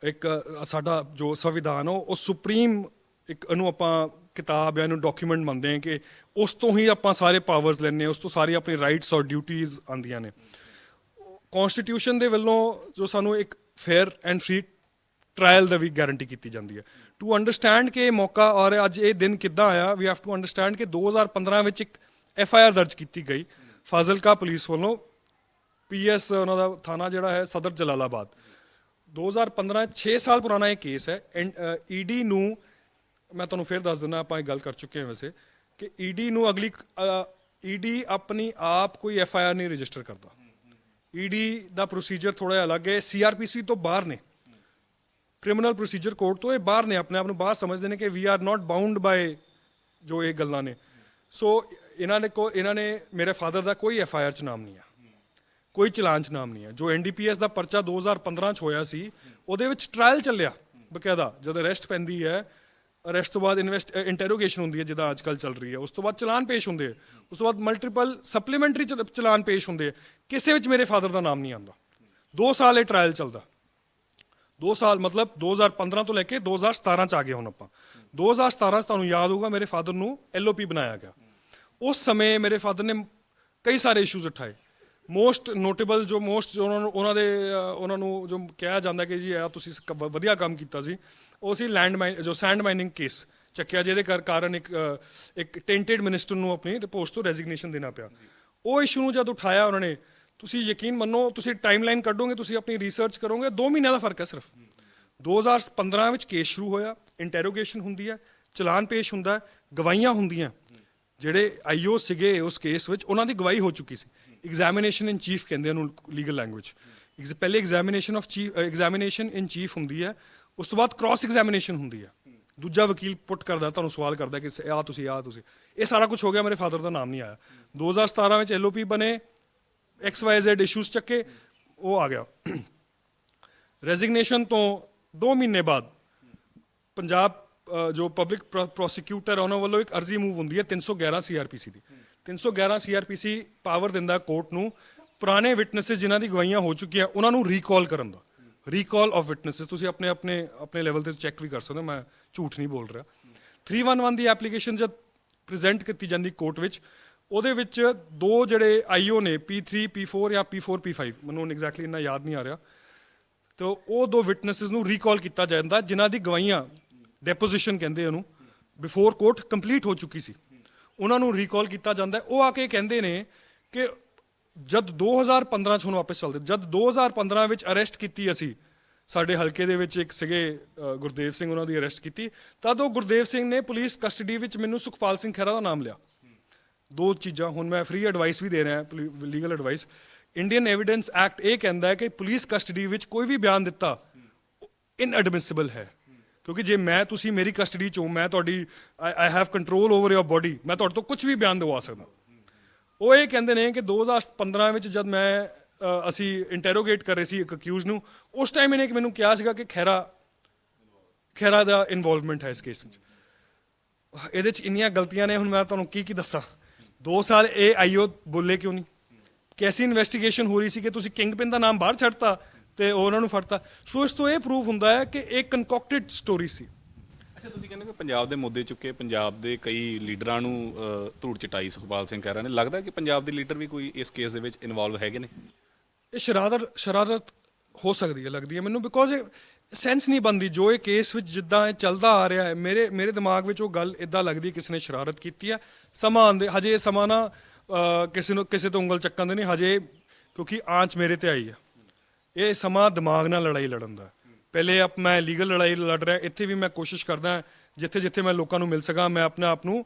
ਇੱਕ ਸਾਡਾ ਜੋ ਸੰਵਿਧਾਨ ਉਹ ਸੁਪਰੀਮ ਇੱਕ, ਇਹਨੂੰ ਆਪਾਂ ਕਿਤਾਬ ਜਾਂ ਇਹਨੂੰ ਡਾਕੂਮੈਂਟ ਮੰਨਦੇ ਹਾਂ ਕਿ ਉਸ ਤੋਂ ਹੀ ਆਪਾਂ ਸਾਰੇ ਪਾਵਰਸ ਲੈਂਦੇ ਹਾਂ, ਉਸ ਤੋਂ ਸਾਰੀ ਆਪਣੀ ਰਾਈਟਸ ਔਰ ਡਿਊਟੀਜ਼ ਆਉਂਦੀਆਂ ਨੇ। ਕਨਸਟੀਟਿਊਸ਼ਨ ਦੇ ਵੱਲੋਂ ਜੋ ਸਾਨੂੰ ਇੱਕ ਫੇਅਰ ਐਂਡ ਫ੍ਰੀ ਟ੍ਰਾਇਲ ਦਾ ਵੀ ਗਾਰੰਟੀ ਕੀਤੀ ਜਾਂਦੀ ਹੈ। ਟੂ ਅੰਡਰਸਟੈਂਡ ਕਿ ਇਹ ਮੌਕਾ ਔਰ ਅੱਜ ਇਹ ਦਿਨ ਕਿੱਦਾਂ ਆਇਆ, ਵੀ ਹੈਵ ਟੂ ਅੰਡਰਸਟੈਂਡ ਕਿ 2015 ਵਿੱਚ ਇੱਕ FIR ਦਰਜ ਕੀਤੀ ਗਈ ਫਾਜ਼ਿਲਕਾ ਪੁਲਿਸ ਵੱਲੋਂ। PS ਉਹਨਾਂ ਦਾ ਥਾਣਾ ਜਿਹੜਾ ਹੈ ਸਦਰ ਜਲਾਲਾਬਾਦ। 2015 6 ਸਾਲ ਪੁਰਾਣਾ ਇਹ ਕੇਸ ਹੈ। ED ਨੂੰ ਮੈਂ ਤੁਹਾਨੂੰ ਫਿਰ ਦੱਸ ਦਿੰਦਾ, ਆਪਾਂ ਇਹ ਗੱਲ ਕਰ ਚੁੱਕੇ ਹਾਂ ਵੈਸੇ, ਕਿ ED ਨੂੰ ED ਆਪਣੀ ਆਪ ਕੋਈ FIR ਨਹੀਂ ਰਜਿਸਟਰ ਕਰਦਾ। ED ਦਾ ਪ੍ਰੋਸੀਜਰ ਥੋੜਾ ਜਿਹਾ ਅਲੱਗ ਹੈ। CRPC ਤੋਂ ਬਾਹਰ ਨੇ, ਕ੍ਰਿਮੀਨਲ ਪ੍ਰੋਸੀਜਰ ਕੋਡ ਤੋਂ ਇਹ ਬਾਹਰ ਨੇ, ਆਪਣੇ ਆਪ ਨੂੰ ਬਾਹਰ ਸਮਝਦੇ ਨੇ ਕਿ we are not bound by ਜੋ ਇਹ ਗੱਲਾਂ ਨੇ। ਸੋ ਇਹਨਾਂ ਨੇ ਮੇਰੇ ਫਾਦਰ ਦਾ ਕੋਈ FIR 'ਚ ਨਾਮ ਨਹੀਂ ਹੈ, ਕੋਈ ਚਲਾਨ 'ਚ ਨਾਮ ਨਹੀਂ ਹੈ। ਜੋ NDPS ਦਾ ਪਰਚਾ 2015 'ਚ ਹੋਇਆ ਸੀ, ਉਹਦੇ ਵਿੱਚ ਟ੍ਰਾਇਲ ਚੱਲਿਆ ਬਕਾਇਦਾ। ਜਦੋਂ ਅਰੈਸਟ ਪੈਂਦੀ ਹੈ, ਅਰੈਸਟ ਤੋਂ ਬਾਅਦ ਇੰਟਰੋਗੇਸ਼ਨ ਹੁੰਦੀ ਹੈ ਜਿੱਦਾਂ ਅੱਜ ਕੱਲ੍ਹ ਚੱਲ ਰਹੀ ਹੈ, ਉਸ ਤੋਂ ਬਾਅਦ ਚਲਾਨ ਪੇਸ਼ ਹੁੰਦੇ ਹੈ, ਉਸ ਤੋਂ ਬਾਅਦ ਮਲਟੀਪਲ ਸਪਲੀਮੈਂਟਰੀ ਚਲਾਨ ਪੇਸ਼ ਹੁੰਦੇ ਹੈ। ਕਿਸੇ ਵਿੱਚ ਮੇਰੇ ਫਾਦਰ ਦਾ ਨਾਮ ਨਹੀਂ ਆਉਂਦਾ। 2 ਸਾਲ ਇਹ ਟ੍ਰਾਇਲ ਚੱਲਦਾ। 2 ਸਾਲ ਮਤਲਬ 2015 ਤੋਂ ਲੈ ਕੇ 2017 'ਚ ਆ ਗਏ ਹੁਣ ਆਪਾਂ। 2017 'ਚ ਤੁਹਾਨੂੰ ਯਾਦ ਹੋਊਗਾ ਮੇਰੇ ਫਾਦਰ ਨੂੰ LOP ਬਣਾਇਆ ਗਿਆ। ਉਸ ਸਮੇਂ ਮੇਰੇ ਫਾਦਰ ਨੇ ਕਈ ਸਾਰੇ ਇਸ਼ੂਜ਼ ਉਠਾਏ। ਮੋਸਟ ਨੋਟੇਬਲ ਜੋ ਉਹਨਾਂ ਨੂੰ ਜੋ ਕਿਹਾ ਜਾਂਦਾ ਕਿ ਜੀ ਇਹ ਤੁਸੀਂ ਵਧੀਆ ਕੰਮ ਕੀਤਾ ਸੀ, ਉਹ ਸੀ ਸੈਂਡ ਮਾਈਨਿੰਗ ਕੇਸ ਚੱਕਿਆ, ਜਿਹਦੇ ਕਾਰਨ ਇੱਕ ਟੈਂਟਡ ਮਿਨਿਸਟਰ ਨੂੰ ਆਪਣੀ ਪੋਸਟ ਤੋਂ ਰੈਜ਼ਿਗਨੇਸ਼ਨ ਦੇਣਾ ਪਿਆ। ਉਹ ਇਸ਼ੂ ਨੂੰ ਜਦ ਉਠਾਇਆ ਉਹਨਾਂ ਨੇ, ਤੁਸੀਂ ਯਕੀਨ ਮੰਨੋ, ਤੁਸੀਂ ਟਾਈਮਲਾਈਨ ਕੱਢੋਗੇ, ਤੁਸੀਂ ਆਪਣੀ ਰਿਸਰਚ ਕਰੋਗੇ, 2 ਮਹੀਨਿਆਂ ਦਾ ਫਰਕ ਹੈ ਸਿਰਫ। 2015 ਵਿੱਚ ਕੇਸ ਸ਼ੁਰੂ ਹੋਇਆ, ਇੰਟਰੋਗੇਸ਼ਨ ਹੁੰਦੀ ਹੈ, ਚਲਾਨ ਪੇਸ਼ ਹੁੰਦਾ, ਗਵਾਹੀਆਂ ਹੁੰਦੀਆਂ। ਜਿਹੜੇ IO ਸੀਗੇ ਉਸ ਕੇਸ ਵਿੱਚ, ਉਹਨਾਂ ਦੀ ਗਵਾਹੀ ਹੋ ਚੁੱਕੀ ਸੀ। ਐਗਜ਼ਾਮੀਨੇਸ਼ਨ ਇਨ ਚੀਫ ਕਹਿੰਦੇ ਉਹਨੂੰ ਲੀਗਲ ਲੈਂਗੁਏਜ। ਪਹਿਲੇ ਐਗਜ਼ਾਮੀਨੇਸ਼ਨ ਇਨ ਚੀਫ ਹੁੰਦੀ ਹੈ, ਉਸ ਤੋਂ ਬਾਅਦ ਕ੍ਰਾਸ ਐਗਜ਼ਾਮੀਨੇਸ਼ਨ ਹੁੰਦੀ ਹੈ। ਦੂਜਾ ਵਕੀਲ ਪੁੱਟ ਕਰਦਾ, ਤੁਹਾਨੂੰ ਸਵਾਲ ਕਰਦਾ ਕਿ ਤੁਸੀਂ ਇਹ ਸਾਰਾ ਕੁਝ ਹੋ ਗਿਆ। ਮੇਰੇ ਫਾਦਰ ਦਾ ਨਾਮ ਨਹੀਂ ਆਇਆ। 2017 ਵਿੱਚ LOP ਬਣੇ, XYZ ਇਸ਼ੂਜ਼ ਚੱਕੇ, ਉਹ ਆ ਗਿਆ। ਰੈਜ਼ਿਗਨੇਸ਼ਨ ਤੋਂ 2 ਮਹੀਨੇ ਬਾਅਦ ਪੰਜਾਬ ਜੋ ਪਬਲਿਕ ਪ੍ਰੋਸੀਕਿਊਟਰ ਉਹਨਾਂ ਵੱਲੋਂ ਇੱਕ ਅਰਜ਼ੀ ਮੂਵ ਹੁੰਦੀ ਹੈ 311 CRPC ਦੀ। 311 CRPC ਪਾਵਰ ਦਿੰਦਾ ਕੋਰਟ ਨੂੰ ਪੁਰਾਣੇ ਵਿਟਨੈਸਿਸ ਜਿਨ੍ਹਾਂ ਦੀ ਗਵਾਹੀਆਂ ਹੋ ਚੁੱਕੀਆਂ ਉਹਨਾਂ ਨੂੰ ਰੀਕਾਲ ਕਰਨ ਦਾ। ਰੀਕਾਲ ਆਫ ਵਿਟਨੈਸਿਸ ਤੁਸੀਂ ਆਪਣੇ ਲੈਵਲ ਤੇ ਚੈੱਕ ਵੀ ਕਰ ਸਕਦੇ ਹੋ, ਮੈਂ ਝੂਠ ਨਹੀਂ ਬੋਲ ਰਿਹਾ। 311 ਦੀ ਐਪਲੀਕੇਸ਼ਨ ਜਦ ਪ੍ਰੈਜ਼ੈਂਟ ਕੀਤੀ ਜਾਂਦੀ ਕੋਰਟ ਵਿੱਚ, ਉਹਦੇ ਵਿੱਚ 2 ਜਿਹੜੇ IO ਨੇ, P3 P4 ਜਾਂ P4 P5, ਮੈਨੂੰ ਐਗਜ਼ੈਕਟਲੀ ਇੰਨਾ ਯਾਦ ਨਹੀਂ ਆ ਰਿਹਾ, ਤੇ ਉਹ 2 ਵਿਟਨੈਸਿਸ ਨੂੰ ਰੀਕਾਲ ਕੀਤਾ ਜਾਂਦਾ ਜਿਨ੍ਹਾਂ ਦੀ ਗਵਾਹੀਆਂ, ਡੈਪੋਜੀਸ਼ਨ ਕਹਿੰਦੇ ਉਹਨੂੰ, ਬਿਫੋਰ ਕੋਰਟ ਕੰਪਲੀਟ ਹੋ ਚੁੱਕੀ ਸੀ। ਉਹਨਾਂ ਨੂੰ ਰੀਕਾਲ ਕੀਤਾ ਜਾਂਦਾ। ਉਹ ਆ ਕੇ ਕਹਿੰਦੇ ਨੇ ਕਿ ਜਦ 2015 'ਚ ਹੁਣ ਵਾਪਸ ਚੱਲਦੇ, ਜਦ 2015 ਵਿੱਚ ਅਰੈਸਟ ਕੀਤੀ ਅਸੀਂ ਸਾਡੇ ਹਲਕੇ ਦੇ ਵਿੱਚ ਇੱਕ ਸੀਗੇ ਗੁਰਦੇਵ ਸਿੰਘ, ਉਹਨਾਂ ਦੀ ਅਰੈਸਟ ਕੀਤੀ। ਤਦ ਉਹ ਗੁਰਦੇਵ ਸਿੰਘ ਨੇ ਪੁਲਿਸ ਕਸਟਡੀ ਵਿੱਚ ਮੈਨੂੰ ਸੁਖਪਾਲ ਸਿੰਘ ਖਹਿਰਾ ਦਾ ਨਾਮ ਲਿਆ। ਦੋ ਚੀਜ਼ਾਂ, ਹੁਣ ਮੈਂ ਫ੍ਰੀ ਐਡਵਾਈਸ ਵੀ ਦੇ ਰਿਹਾ, legal advice. Indian Evidence Act ਇਹ ਕਹਿੰਦਾ ਹੈ ਕਿ ਪੁਲਿਸ ਕਸਟਡੀ ਵਿੱਚ ਕੋਈ ਵੀ ਬਿਆਨ ਦਿੱਤਾ ਇਨਐਡਮਿਸਿਬਲ ਹੈ, ਕਿਉਂਕਿ ਜੇ ਤੁਸੀਂ ਮੇਰੀ ਕਸਟਡੀ 'ਚੋਂ, ਮੈਂ ਤੁਹਾਡੀ I have control over your body, ਮੈਂ ਤੁਹਾਡੇ ਤੋਂ ਕੁਝ ਵੀ ਬਿਆਨ ਦਿਵਾ ਸਕਦਾ। ਉਹ ਇਹ ਕਹਿੰਦੇ ਨੇ ਕਿ 2015 ਵਿੱਚ ਜਦ ਅਸੀਂ ਇੰਟਰੋਗੇਟ ਕਰ ਰਹੇ ਸੀ ਇੱਕ ਅਕਿਊਜ਼ ਨੂੰ, ਉਸ ਟਾਈਮ ਇਹਨੇ ਮੈਨੂੰ ਕਿਹਾ ਸੀਗਾ ਕਿ ਖਹਿਰਾ ਦਾ ਇਨਵੋਲਵਮੈਂਟ ਹੈ ਇਸ ਕੇਸ 'ਚ। ਇਹਦੇ 'ਚ ਇੰਨੀਆਂ ਗਲਤੀਆਂ ਨੇ, ਹੁਣ ਮੈਂ ਤੁਹਾਨੂੰ ਕੀ ਦੱਸਾਂ। 2 ਸਾਲ ਇਹ ਆਈਓ ਬੋਲੇ ਕਿਉਂ ਨਹੀਂ? ਕੈਸੀ ਇਨਵੈਸਟੀਗੇਸ਼ਨ ਹੋ ਰਹੀ ਸੀ ਕਿ ਤੁਸੀਂ ਕਿੰਗਪਿਨ ਦਾ ਨਾਮ ਬਾਹਰ ਛੱਡਤਾ ਤੇ ਉਹਨਾਂ ਨੂੰ ਫੜਤਾ। ਸੋ ਇਸ ਤੋਂ ਇਹ ਪ੍ਰੂਫ ਹੁੰਦਾ ਹੈ ਕਿ ਇਹ ਕਨਕੌਕਟਡ ਸਟੋਰੀ ਸੀ। ਅੱਛਾ, ਤੁਸੀਂ ਕਹਿੰਦੇ ਕਿ ਪੰਜਾਬ ਦੇ ਮੁੱਦੇ ਚੁੱਕੇ, ਪੰਜਾਬ ਦੇ ਕਈ ਲੀਡਰਾਂ ਨੂੰ ਧੂੜ ਚਟਾਈ ਸੁਖਪਾਲ ਸਿੰਘ ਖਹਿਰਾ ਨੇ। ਲੱਗਦਾ ਕਿ ਪੰਜਾਬ ਦੇ ਲੀਡਰ ਵੀ ਕੋਈ ਇਸ ਕੇਸ ਦੇ ਵਿੱਚ ਇਨਵੋਲਵ ਹੈਗੇ ਨੇ? ਇਹ ਸ਼ਰਾਰਤ ਹੋ ਸਕਦੀ ਹੈ, ਲੱਗਦੀ ਹੈ ਮੈਨੂੰ, ਬਿਕੋਜ਼ ਇਹ ਸੈਂਸ ਨਹੀਂ ਬਣਦੀ ਜੋ ਇਹ ਕੇਸ ਵਿੱਚ ਜਿੱਦਾਂ ਇਹ ਚੱਲਦਾ ਆ ਰਿਹਾ ਹੈ। ਮੇਰੇ ਦਿਮਾਗ ਵਿੱਚ ਉਹ ਗੱਲ ਇਦਾਂ ਲੱਗਦੀ ਕਿਸੇ ਨੇ ਸ਼ਰਾਰਤ ਕੀਤੀ ਹੈ। ਸਮਾਂ ਆਉਂਦੇ, ਹਜੇ ਇਹ ਸਮਾਂ ਨਾ ਕਿਸੇ ਤੋਂ ਉਂਗਲ ਚੱਕਣ ਦੇ ਨਹੀਂ ਹਜੇ, ਕਿਉਂਕਿ ਆਂਚ ਮੇਰੇ ਤੇ ਆਈ ਹੈ। ਇਹ ਸਮਾਂ ਦਿਮਾਗ ਨਾਲ ਲੜਾਈ ਲੜਨ ਦਾ। ਪਹਿਲੇ ਮੈਂ ਲੀਗਲ ਲੜਾਈ ਲੜ ਰਿਹਾ, ਇੱਥੇ ਵੀ ਮੈਂ ਕੋਸ਼ਿਸ਼ ਕਰਦਾ ਜਿੱਥੇ ਮੈਂ ਲੋਕਾਂ ਨੂੰ ਮਿਲ ਸਕਾਂ, ਮੈਂ ਆਪਣੇ ਆਪ ਨੂੰ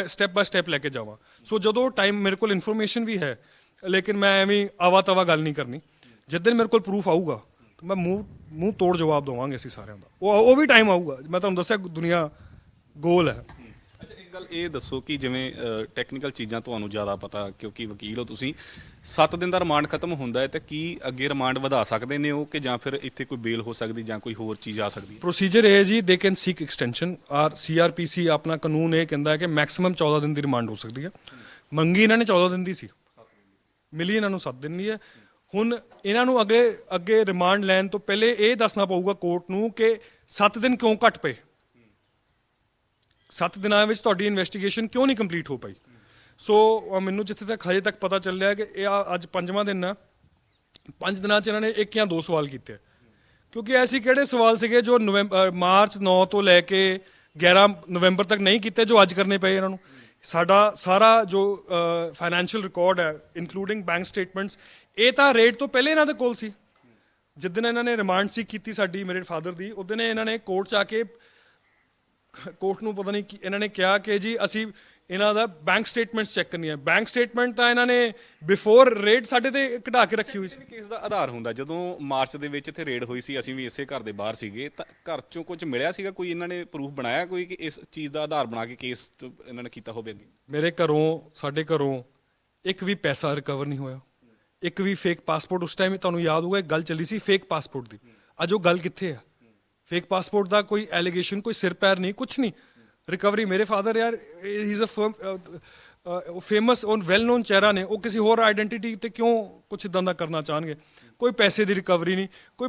ਸਟੈਪ ਬਾਏ ਸਟੈਪ ਲੈ ਕੇ ਜਾਵਾਂ। ਸੋ ਜਦੋਂ ਟਾਈਮ ਮੇਰੇ ਕੋਲ ਇਨਫੋਰਮੇਸ਼ਨ ਵੀ ਹੈ, ਲੇਕਿਨ ਮੈਂ ਐਵੇਂ ਆਵਾ ਤਵਾ ਗੱਲ ਨਹੀਂ ਕਰਨੀ। ਜਿਸ ਦਿਨ ਮੇਰੇ ਕੋਲ ਪ੍ਰੂਫ ਆਊਗਾ ਮੈਂ ਮੂੰਹ ਤੋੜ ਜਵਾਬ ਦੇਵਾਂਗੇ ਅਸੀਂ ਸਾਰਿਆਂ ਦਾ। ਉਹ ਵੀ ਟਾਈਮ ਆਊਗਾ। ਮੈਂ ਤੁਹਾਨੂੰ ਦੱਸਿਆ ਦੁਨੀਆ ਗੋਲ ਹੈ। ਅੱਛਾ, ਇੱਕ ਗੱਲ ਇਹ ਦੱਸੋ ਕਿ ਜਿਵੇਂ ਟੈਕਨੀਕਲ ਚੀਜ਼ਾਂ ਤੁਹਾਨੂੰ ਜ਼ਿਆਦਾ ਪਤਾ, ਕਿਉਂਕਿ ਵਕੀਲ ਹੋ ਤੁਸੀਂ। 7 ਦਿਨ ਦਾ ਰਿਮਾਂਡ ਖਤਮ ਹੁੰਦਾ ਹੈ ਤਾਂ ਕੀ ਅੱਗੇ ਰਿਮਾਂਡ ਵਧਾ ਸਕਦੇ ਨੇ ਉਹ, ਕਿ ਜਾਂ ਫਿਰ ਇੱਥੇ ਕੋਈ ਬੇਲ ਹੋ ਸਕਦੀ ਜਾਂ ਕੋਈ ਹੋਰ ਚੀਜ਼ ਆ ਸਕਦੀ ਹੈ? ਪ੍ਰੋਸੀਜਰ ਇਹ ਹੈ ਜੀ, ਦੇ ਕੈਨ ਸੀਕ ਐਕਸਟੈਂਸ਼ਨ। ਔਰ ਸੀਆਰਪੀਸੀ ਆਪਣਾ ਕਾਨੂੰਨ ਇਹ ਕਹਿੰਦਾ ਹੈ ਕਿ ਮੈਕਸਿਮਮ 14 ਦਿਨ ਦੀ ਰਿਮਾਂਡ ਹੋ ਸਕਦੀ ਹੈ। ਮੰਗੀ ਇਹਨਾਂ ਨੇ 14 ਦਿਨ ਦੀ ਸੀ, ਮਿਲੀ ਇਹਨਾਂ ਨੂੰ 7 ਦਿਨ ਦੀ ਹੈ। ਹੁਣ ਇਹਨਾਂ ਨੂੰ ਅੱਗੇ ਰਿਮਾਂਡ ਲੈਣ ਤੋਂ ਪਹਿਲੇ ਇਹ ਦੱਸਣਾ ਪਊਗਾ ਕੋਰਟ ਨੂੰ ਕਿ 7 ਦਿਨ ਕਿਉਂ ਘੱਟ ਪਏ, 7 ਦਿਨਾਂ ਵਿੱਚ ਤੁਹਾਡੀ ਇਨਵੈਸਟੀਗੇਸ਼ਨ ਕਿਉਂ ਨਹੀਂ ਕੰਪਲੀਟ ਹੋ ਪਾਈ। ਸੋ ਮੈਨੂੰ ਜਿੱਥੇ ਤੱਕ ਹਜੇ ਤੱਕ ਪਤਾ ਚੱਲਿਆ ਕਿ ਇਹ ਅੱਜ 5ਵਾਂ ਦਿਨ ਆ। 5 ਦਿਨਾਂ 'ਚ ਇਹਨਾਂ ਨੇ 1 ਜਾਂ 2 ਸਵਾਲ ਕੀਤੇ, ਕਿਉਂਕਿ ਐਸੀ ਕਿਹੜੇ ਸਵਾਲ ਸੀਗੇ ਜੋ ਮਾਰਚ 9 ਤੋਂ ਲੈ ਕੇ 11 ਨਵੰਬਰ ਤੱਕ ਨਹੀਂ ਕੀਤੇ, ਜੋ ਅੱਜ ਕਰਨੇ ਪਏ ਇਹਨਾਂ ਨੂੰ। ਸਾਡਾ ਸਾਰਾ ਜੋ ਫਾਈਨੈਂਸ਼ੀਅਲ ਰਿਕਾਰਡ ਹੈ, ਇਨਕਲੂਡਿੰਗ ਬੈਂਕ ਸਟੇਟਮੈਂਟਸ, ਇਹ ਤਾਂ ਰੇਡ ਤੋਂ ਪਹਿਲੇ ਇਹਨਾਂ ਦੇ ਕੋਲ ਸੀ। ਜਿੱਦਣ ਇਹਨਾਂ ਨੇ ਰਿਮਾਂਡ ਸੀਕ ਕੀਤੀ ਸਾਡੀ, ਮੇਰੇ ਫਾਦਰ ਦੀ, ਉਸ ਦਿਨ ਇਹਨਾਂ ਨੇ ਕੋਰਟ 'ਚ ਆ ਕੇ ਕੋਰਟ ਨੂੰ ਪਤਾ ਨਹੀਂ ਇਹਨਾਂ ਨੇ ਕਿਹਾ ਕਿ ਜੀ ਅਸੀਂ ਇਹਨਾਂ ਦਾ ਬੈਂਕ ਸਟੇਟਮੈਂਟਸ ਚੈੱਕ ਕਰਨੀ ਹੈ। ਬੈਂਕ ਸਟੇਟਮੈਂਟ ਤਾਂ ਇਹਨਾਂ ਨੇ ਬਿਫੋਰ ਰੇਡ ਸਾਡੇ ਤੇ ਕਢਾ ਕੇ ਰੱਖੀ ਹੋਈ ਸੀ। ਕੇਸ ਦਾ ਆਧਾਰ ਹੁੰਦਾ, ਜਦੋਂ ਮਾਰਚ ਦੇ ਵਿੱਚ ਇੱਥੇ ਰੇਡ ਹੋਈ ਸੀ, ਅਸੀਂ ਵੀ ਇਸੇ ਘਰ ਦੇ ਬਾਹਰ ਸੀਗੇ, ਤਾਂ ਘਰ ਚੋਂ ਕੁਝ ਮਿਲਿਆ ਸੀਗਾ? ਕੋਈ ਇਹਨਾਂ ਨੇ ਪ੍ਰੂਫ ਬਣਾਇਆ ਕੋਈ ਕਿ ਇਸ ਚੀਜ਼ ਦਾ ਆਧਾਰ ਬਣਾ ਕੇ ਕੇਸ ਇਹਨਾਂ ਨੇ ਕੀਤਾ ਹੋਵੇ? ਮੇਰੇ ਸਾਡੇ ਘਰੋਂ ਇੱਕ ਵੀ ਪੈਸਾ ਰਿਕਵਰ ਨਹੀਂ ਹੋਇਆ, ਇੱਕ ਵੀ ਫੇਕ ਪਾਸਪੋਰਟ। ਉਸ ਟਾਈਮ ਤੁਹਾਨੂੰ ਯਾਦ ਹੋਊਗਾ, ਇੱਕ ਗੱਲ ਚੱਲੀ ਸੀ ਫੇਕ ਪਾਸਪੋਰਟ ਦੀ। ਅੱਜ ਉਹ ਗੱਲ ਕਿੱਥੇ ਆ? ਫੇਕ ਪਾਸਪੋਰਟ ਦਾ ਕੋਈ ਐਲੀਗੇਸ਼ਨ, ਕੋਈ ਸਿਰ ਪੈਰ ਨਹੀਂ, ਕੁਝ ਨਹੀਂ। ਰਿਕਵਰੀ, ਮੇਰੇ ਫਾਦਰ ਯਾਰ ਹੀ ਇਜ਼ ਅ ਫੇਮਸ ਔਰ ਵੈਲ ਨੋਨ ਚਿਹਰਾ ਨੇ, ਉਹ ਕਿਸੇ ਹੋਰ ਆਈਡੈਂਟੀਟੀ ਤੇ ਕਿਉਂ ਕੁਝ ਇਦਾਂ ਦਾ ਕਰਨਾ ਚਾਹਣਗੇ? ਕੋਈ ਪੈਸੇ ਦੀ ਰਿਕਵਰੀ ਨਹੀਂ, ਕੋਈ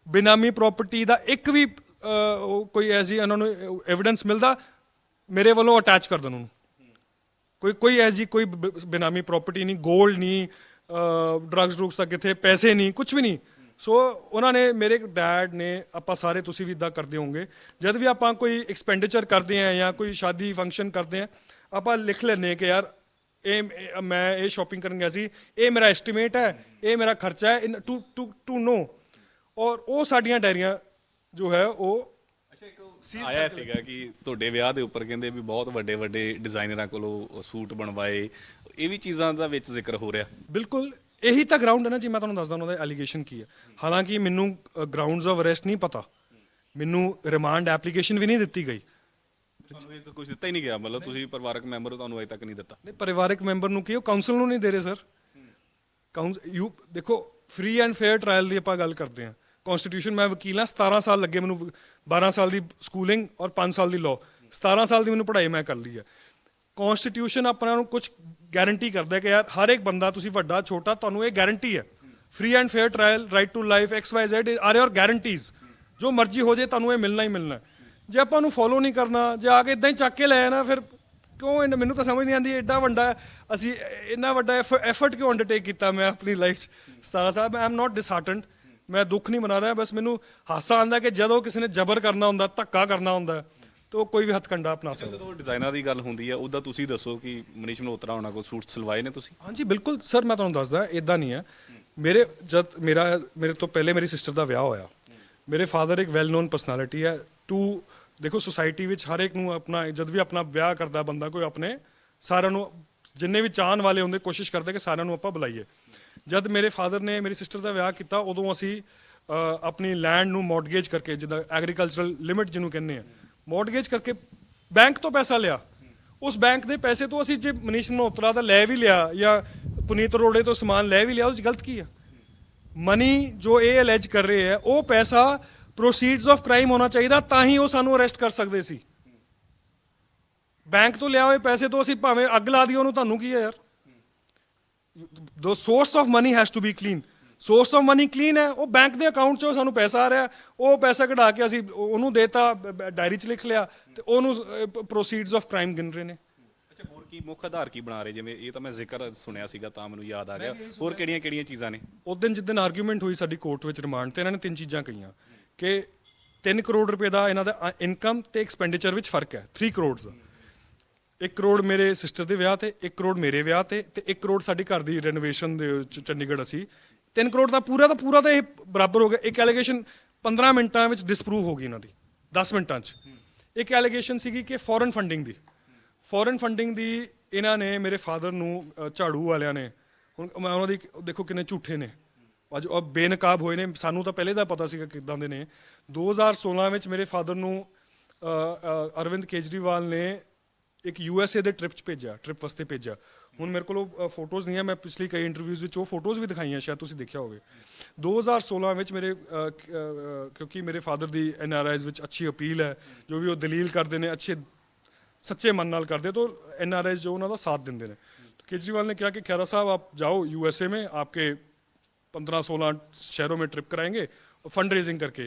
ਬਿਨਾਮੀ ਪ੍ਰਾਪਰਟੀ ਦਾ ਇੱਕ ਵੀ ਕੋਈ ਐਸੀ ਇਹਨਾਂ ਨੂੰ ਐਵੀਡੈਂਸ ਮਿਲਦਾ, ਮੇਰੇ ਵੱਲੋਂ ਅਟੈਚ ਕਰ ਦੇਣ ਉਹਨੂੰ। ਕੋਈ ਐਸੀ ਕੋਈ ਬਿਨਾਮੀ ਪ੍ਰਾਪਰਟੀ ਨਹੀਂ, ਗੋਲਡ ਨਹੀਂ, ਡਰੱਗਸ ਤਾਂ ਕਿੱਥੇ, ਪੈਸੇ ਨਹੀਂ, ਕੁਝ ਵੀ ਨਹੀਂ। ਸੋ ਉਹਨਾਂ ਨੇ, ਮੇਰੇ ਡੈਡ ਨੇ, ਆਪਾਂ ਸਾਰੇ, ਤੁਸੀਂ ਵੀ ਇਦਾਂ ਕਰਦੇ ਹੋਵੋਗੇ, ਜਦ ਵੀ ਆਪਾਂ ਕੋਈ ਐਕਸਪੈਂਡੀਚਰ ਕਰਦੇ ਹਾਂ ਜਾਂ ਕੋਈ ਸ਼ਾਦੀ ਫੰਕਸ਼ਨ ਕਰਦੇ ਹਾਂ, ਆਪਾਂ ਲਿਖ ਲੈਂਦੇ ਕਿ ਯਾਰ ਮੈਂ ਇਹ ਸ਼ਾਪਿੰਗ ਕਰਨ ਗਿਆ ਸੀ, ਇਹ ਮੇਰਾ ਐਸਟੀਮੇਟ ਹੈ, ਇਹ ਮੇਰਾ ਖਰਚਾ ਹੈ, ਟੂ ਨੋ। ਔਰ ਉਹ ਸਾਡੀਆਂ ਡਾਇਰੀਆਂ ਜੋ ਹੈ ਉਹ ਆਇਆ ਸੀਗਾ ਕਿ ਤੁਹਾਡੇ ਵਿਆਹ ਦੇ ਉੱਪਰ ਕਹਿੰਦੇ ਵੀ ਬਹੁਤ ਵੱਡੇ ਵੱਡੇ ਡਿਜ਼ਾਈਨਰਾਂ ਕੋਲੋਂ ਸੂਟ ਬਣਵਾਏ, ਇਹ ਵੀ ਚੀਜ਼ਾਂ ਦਾ ਵਿੱਚ ਜ਼ਿਕਰ ਹੋ ਰਿਹਾ। ਬਿਲਕੁਲ ਇਹੀ ਤਾਂ ਗਰਾਊਂਡ ਹੈ ਨਾ ਜੀ। ਮੈਂ ਤੁਹਾਨੂੰ ਦੱਸਦਾ ਉਹਨਾਂ ਦਾ ਐਲੀਗੇਸ਼ਨ ਕੀ ਹੈ। ਹਾਲਾਂਕਿ ਮੈਨੂੰ ਗਰਾਊਂਡਸ ਆਫ ਅਰੈਸਟ ਨਹੀਂ ਪਤਾ, ਮੈਨੂੰ ਰਿਮਾਂਡ ਐਪਲੀਕੇਸ਼ਨ ਵੀ ਨਹੀਂ ਦਿੱਤੀ ਗਈ। ਤੁਹਾਨੂੰ ਇਹ ਤਾਂ ਕੁਝ ਦਿੱਤਾ ਹੀ ਨਹੀਂ ਗਿਆ, ਮਤਲਬ ਤੁਸੀਂ ਪਰਿਵਾਰਕ ਮੈਂਬਰ ਤੁਹਾਨੂੰ ਅਜੇ ਤੱਕ ਨਹੀਂ ਦਿੱਤਾ? ਨਹੀਂ, ਪਰਿਵਾਰਕ ਮੈਂਬਰ ਨੂੰ ਕੀ, ਉਹ ਕਾਉਂਸਲ ਨੂੰ ਨਹੀਂ ਦੇ ਰਹੇ ਸਰ। ਦੇਖੋ, ਫ੍ਰੀ ਐਂਡ ਫੇਅਰ ਟ੍ਰਾਇਲ ਦੀ ਆਪਾਂ ਗੱਲ ਕਰਦੇ ਹਾਂ। ਕਨਸਟੀਟਿਊਸ਼ਨ, ਮੈਂ ਵਕੀਲ ਹਾਂ, 17 ਸਾਲ ਲੱਗੇ ਮੈਨੂੰ, 12 ਸਾਲ ਦੀ ਸਕੂਲਿੰਗ ਔਰ 5 ਸਾਲ ਦੀ ਲਾਅ, 17 ਸਾਲ ਦੀ ਮੈਨੂੰ ਪੜ੍ਹਾਈ ਮੈਂ ਕਰ ਲਈ ਹੈ। ਕਨਸਟੀਟਿਊਸ਼ਨ ਆਪਣਾ ਨੂੰ ਕੁਝ ਗਾਰੰਟੀ ਕਰਦਾ ਕਿ ਯਾਰ ਹਰ ਇੱਕ ਬੰਦਾ, ਤੁਸੀਂ ਵੱਡਾ ਛੋਟਾ, ਤੁਹਾਨੂੰ ਇਹ ਗਾਰੰਟੀ ਹੈ, free and fair trial, right to life, XYZ are your guarantees. ਜੋ ਮਰਜ਼ੀ ਹੋ ਜਾਏ ਤੁਹਾਨੂੰ ਇਹ ਮਿਲਣਾ ਹੀ ਮਿਲਣਾ। ਜੇ ਆਪਾਂ ਨੂੰ ਫੋਲੋ ਨਹੀਂ ਕਰਨਾ, ਜੇ ਆ ਕੇ ਇਦਾਂ ਹੀ ਚੱਕ ਕੇ ਲੈ ਆਣਾ, ਫਿਰ ਕਿਉਂ? ਮੈਨੂੰ ਤਾਂ ਸਮਝ ਨਹੀਂ ਆਉਂਦੀ, ਐਡਾ ਵੱਡਾ ਅਸੀਂ ਇੰਨਾ ਵੱਡਾ ਐਫਰਟ ਕਿਉਂ ਅੰਡਰਟੇਕ ਕੀਤਾ ਮੈਂ ਆਪਣੀ ਲਾਈਫ 'ਚ। 17 ਸਾਲ ਆਈ ਐਮ ਨਾਟ ਡਿਸਹਾਰਟਨਡ, ਮੈਂ ਦੁੱਖ ਨਹੀਂ ਮਨਾ ਰਿਹਾ, ਬਸ ਮੈਨੂੰ ਹਾਸਾ ਆਉਂਦਾ ਕਿ ਜਦੋਂ ਕਿਸੇ ਨੇ ਜ਼ਬਰ ਕਰਨਾ ਹੁੰਦਾ, ਧੱਕਾ ਕਰਨਾ ਹੁੰਦਾ, ਤਾਂ ਕੋਈ ਵੀ ਹੱਥਕੰਡਾ ਅਪਣਾ ਸਕਦਾ। ਜਦੋਂ ਡਿਜ਼ਾਈਨਰ ਦੀ ਗੱਲ ਹੁੰਦੀ ਹੈ, ਉਹਦਾ ਤੁਸੀਂ ਦੱਸੋ ਕਿ ਮਨੀਸ਼ ਮਲਹੋਤਰਾ ਹੋਣਾ ਕੋਲ ਸੂਟ ਸਿਲਵਾਏ ਨੇ ਤੁਸੀਂ? ਹਾਂਜੀ ਬਿਲਕੁਲ ਸਰ, ਮੈਂ ਤੁਹਾਨੂੰ ਦੱਸਦਾ, ਇਦਾਂ ਨਹੀਂ ਹੈ। ਮੇਰੇ ਤੋਂ ਪਹਿਲੇ ਮੇਰੀ ਸਿਸਟਰ ਦਾ ਵਿਆਹ ਹੋਇਆ। ਮੇਰੇ ਫਾਦਰ ਇੱਕ ਵੈਲ ਨੋਨ ਪਰਸਨੈਲਿਟੀ ਹੈ ਦੇਖੋ ਸੋਸਾਇਟੀ ਵਿੱਚ ਹਰ ਇੱਕ ਨੂੰ ਆਪਣਾ ਜਦ ਵੀ ਆਪਣਾ ਵਿਆਹ ਕਰਦਾ ਬੰਦਾ ਕੋਈ ਆਪਣੇ ਸਾਰਿਆਂ ਨੂੰ ਜਿੰਨੇ ਵੀ ਚਾਹਣ ਵਾਲੇ ਹੁੰਦੇ ਕੋਸ਼ਿਸ਼ ਕਰਦੇ ਕਿ ਸਾਰਿਆਂ ਨੂੰ ਆਪਾਂ ਬੁਲਾਈਏ। ਜਦ ਮੇਰੇ ਫਾਦਰ ਨੇ ਮੇਰੀ ਸਿਸਟਰ ਦਾ ਵਿਆਹ ਕੀਤਾ ਉਦੋਂ ਅਸੀਂ ਆਪਣੀ ਲੈਂਡ ਨੂੰ ਮੌਰਟਗੇਜ ਕਰਕੇ ਜਿੱਦਾਂ ਐਗਰੀਕਲਚਰਲ ਲਿਮਿਟ ਜਿਹਨੂੰ ਕਹਿੰਦੇ ਆ ਮੌਰਟਗੇਜ ਕਰਕੇ ਬੈਂਕ ਤੋਂ ਪੈਸਾ ਲਿਆ। ਉਸ ਬੈਂਕ ਦੇ ਪੈਸੇ ਤੋਂ ਅਸੀਂ ਜੇ ਮਨੀਸ਼ ਮਲਹੋਤਰਾ ਦਾ ਲੈ ਵੀ ਲਿਆ ਜਾਂ ਪੁਨੀਤ ਅਰੋੜੇ ਤੋਂ ਸਮਾਨ ਲੈ ਵੀ ਲਿਆ ਉਸ 'ਚ ਗਲਤ ਕੀ ਆ? ਮਨੀ ਜੋ ਇਹ ਅਲੈਜ ਕਰ ਰਹੇ ਹੈ ਉਹ ਪੈਸਾ ਪ੍ਰੋਸੀਡਸ ਆਫ ਕ੍ਰਾਈਮ ਹੋਣਾ ਚਾਹੀਦਾ ਤਾਂ ਹੀ ਉਹ ਸਾਨੂੰ ਅਰੈਸਟ ਕਰ ਸਕਦੇ ਸੀ। ਬੈਂਕ ਤੋਂ ਲਿਆ ਹੋਏ ਪੈਸੇ ਤੋਂ ਅਸੀਂ ਭਾਵੇਂ ਅੱਗ ਲਾ ਦਈਏ ਉਹਨੂੰ, ਤੁਹਾਨੂੰ ਕੀ ਹੈ ਯਾਰ? ਦੋ source of money has to be clean. Source of money clean ਹੈ, ਉਹ ਬੈਂਕ ਦੇ ਅਕਾਊਂਟ 'ਚੋਂ ਸਾਨੂੰ ਪੈਸਾ ਆ ਰਿਹਾ, ਉਹ ਪੈਸਾ ਕਢਾ ਕੇ ਅਸੀਂ ਉਹਨੂੰ ਦੇਤਾ, ਡਾਇਰੀ 'ਚ ਲਿਖ ਲਿਆ ਤੇ ਉਹਨੂੰ ਪ੍ਰੋਸੀਡਸ ਆਫ ਕ੍ਰਾਈਮ ਗਿਣ ਰਹੇ ਨੇ। ਅੱਛਾ, ਹੋਰ ਕੀ ਮੁੱਖ ਆਧਾਰ ਕੀ ਬਣਾ ਰਹੇ? ਜਿਵੇਂ ਇਹ ਤਾਂ ਮੈਂ ਜ਼ਿਕਰ ਸੁਣਿਆ ਸੀਗਾ ਤਾਂ ਮੈਨੂੰ ਯਾਦ ਆ ਗਿਆ, ਹੋਰ ਕਿਹੜੀਆਂ ਚੀਜ਼ਾਂ ਨੇ? ਉਸ ਦਿਨ ਜਿੱਦਣ ਆਰਗੂਮੈਂਟ ਹੋਈ ਸਾਡੀ ਕੋਰਟ ਵਿੱਚ ਰਿਮਾਂਡ ਤੇ ਇਹਨਾਂ ਨੇ 3 ਚੀਜ਼ਾਂ ਕਹੀਆਂ ਕਿ 3 ਕਰੋੜ ਰੁਪਏ ਦਾ ਇਹਨਾਂ ਦਾ ਇਨਕਮ ਤੇ ਐਕਸਪੈਂਡੀਚਰ ਵਿੱਚ ਫਰਕ ਹੈ। 3 ਕਰੋੜ ਦਾ 1 ਕਰੋੜ ਮੇਰੇ ਸਿਸਟਰ ਦੇ ਵਿਆਹ ਤੇ 1 ਕਰੋੜ ਮੇਰੇ ਵਿਆਹ ਤੇ 1 ਕਰੋੜ ਸਾਡੀ ਘਰ ਦੀ ਰੈਨੋਵੇਸ਼ਨ ਦੇ ਚੰਡੀਗੜ੍ਹ ਅਸੀਂ 3 ਕਰੋੜ ਦਾ ਪੂਰਾ ਤਾਂ ਇਹ ਬਰਾਬਰ ਹੋ ਗਿਆ। ਇੱਕ ਐਲੀਗੇਸ਼ਨ 15 ਮਿੰਟਾਂ ਵਿੱਚ ਡਿਸਪਰੂਵ ਹੋ ਗਈ ਇਹਨਾਂ ਦੀ 10 ਮਿੰਟਾਂ 'ਚ। ਇੱਕ ਐਲੀਗੇਸ਼ਨ ਸੀਗੀ ਕਿ ਫੋਰਨ ਫੰਡਿੰਗ ਦੀ ਇਹਨਾਂ ਨੇ ਮੇਰੇ ਫਾਦਰ ਨੂੰ ਝਾੜੂ ਵਾਲਿਆਂ ਨੇ, ਹੁਣ ਮੈਂ ਉਹਨਾਂ ਦੀ ਦੇਖੋ ਕਿੰਨੇ ਝੂਠੇ ਨੇ ਅੱਜ ਉਹ ਬੇਨਕਾਬ ਹੋਏ ਨੇ, ਸਾਨੂੰ ਤਾਂ ਪਹਿਲੇ ਦਾ ਪਤਾ ਸੀਗਾ ਕਿੱਦਾਂ ਦੇ ਨੇ। 2016 ਵਿੱਚ ਮੇਰੇ ਫਾਦਰ ਨੂੰ ਅਰਵਿੰਦ ਕੇਜਰੀਵਾਲ ਨੇ ਇੱਕ USA ਦੇ ਟ੍ਰਿਪ ਵਾਸਤੇ ਭੇਜਿਆ। ਹੁਣ ਮੇਰੇ ਕੋਲ ਫੋਟੋਜ਼ ਨਹੀਂ ਹੈ, ਮੈਂ ਪਿਛਲੀ ਕਈ ਇੰਟਰਵਿਊਜ਼ ਵਿੱਚ ਉਹ ਫੋਟੋਜ਼ ਵੀ ਦਿਖਾਈਆਂ, ਸ਼ਾਇਦ ਤੁਸੀਂ ਦੇਖਿਆ ਹੋਵੇ। 2016 ਵਿੱਚ ਮੇਰੇ ਕਿਉਂਕਿ ਮੇਰੇ ਫਾਦਰ ਦੀ NRIs ਵਿੱਚ ਅੱਛੀ ਅਪੀਲ ਹੈ, ਜੋ ਵੀ ਉਹ ਦਲੀਲ ਕਰਦੇ ਨੇ ਅੱਛੇ ਸੱਚੇ ਮਨ ਨਾਲ ਕਰਦੇ तो NRIs जो उन्होंने साथ देंगे ने। तो केजरीवाल ने कहा कि खैरा साहब आप जाओ USA में, आपके 15-16 शहरों में ट्रिप कराएंगे और फंड रेजिंग करके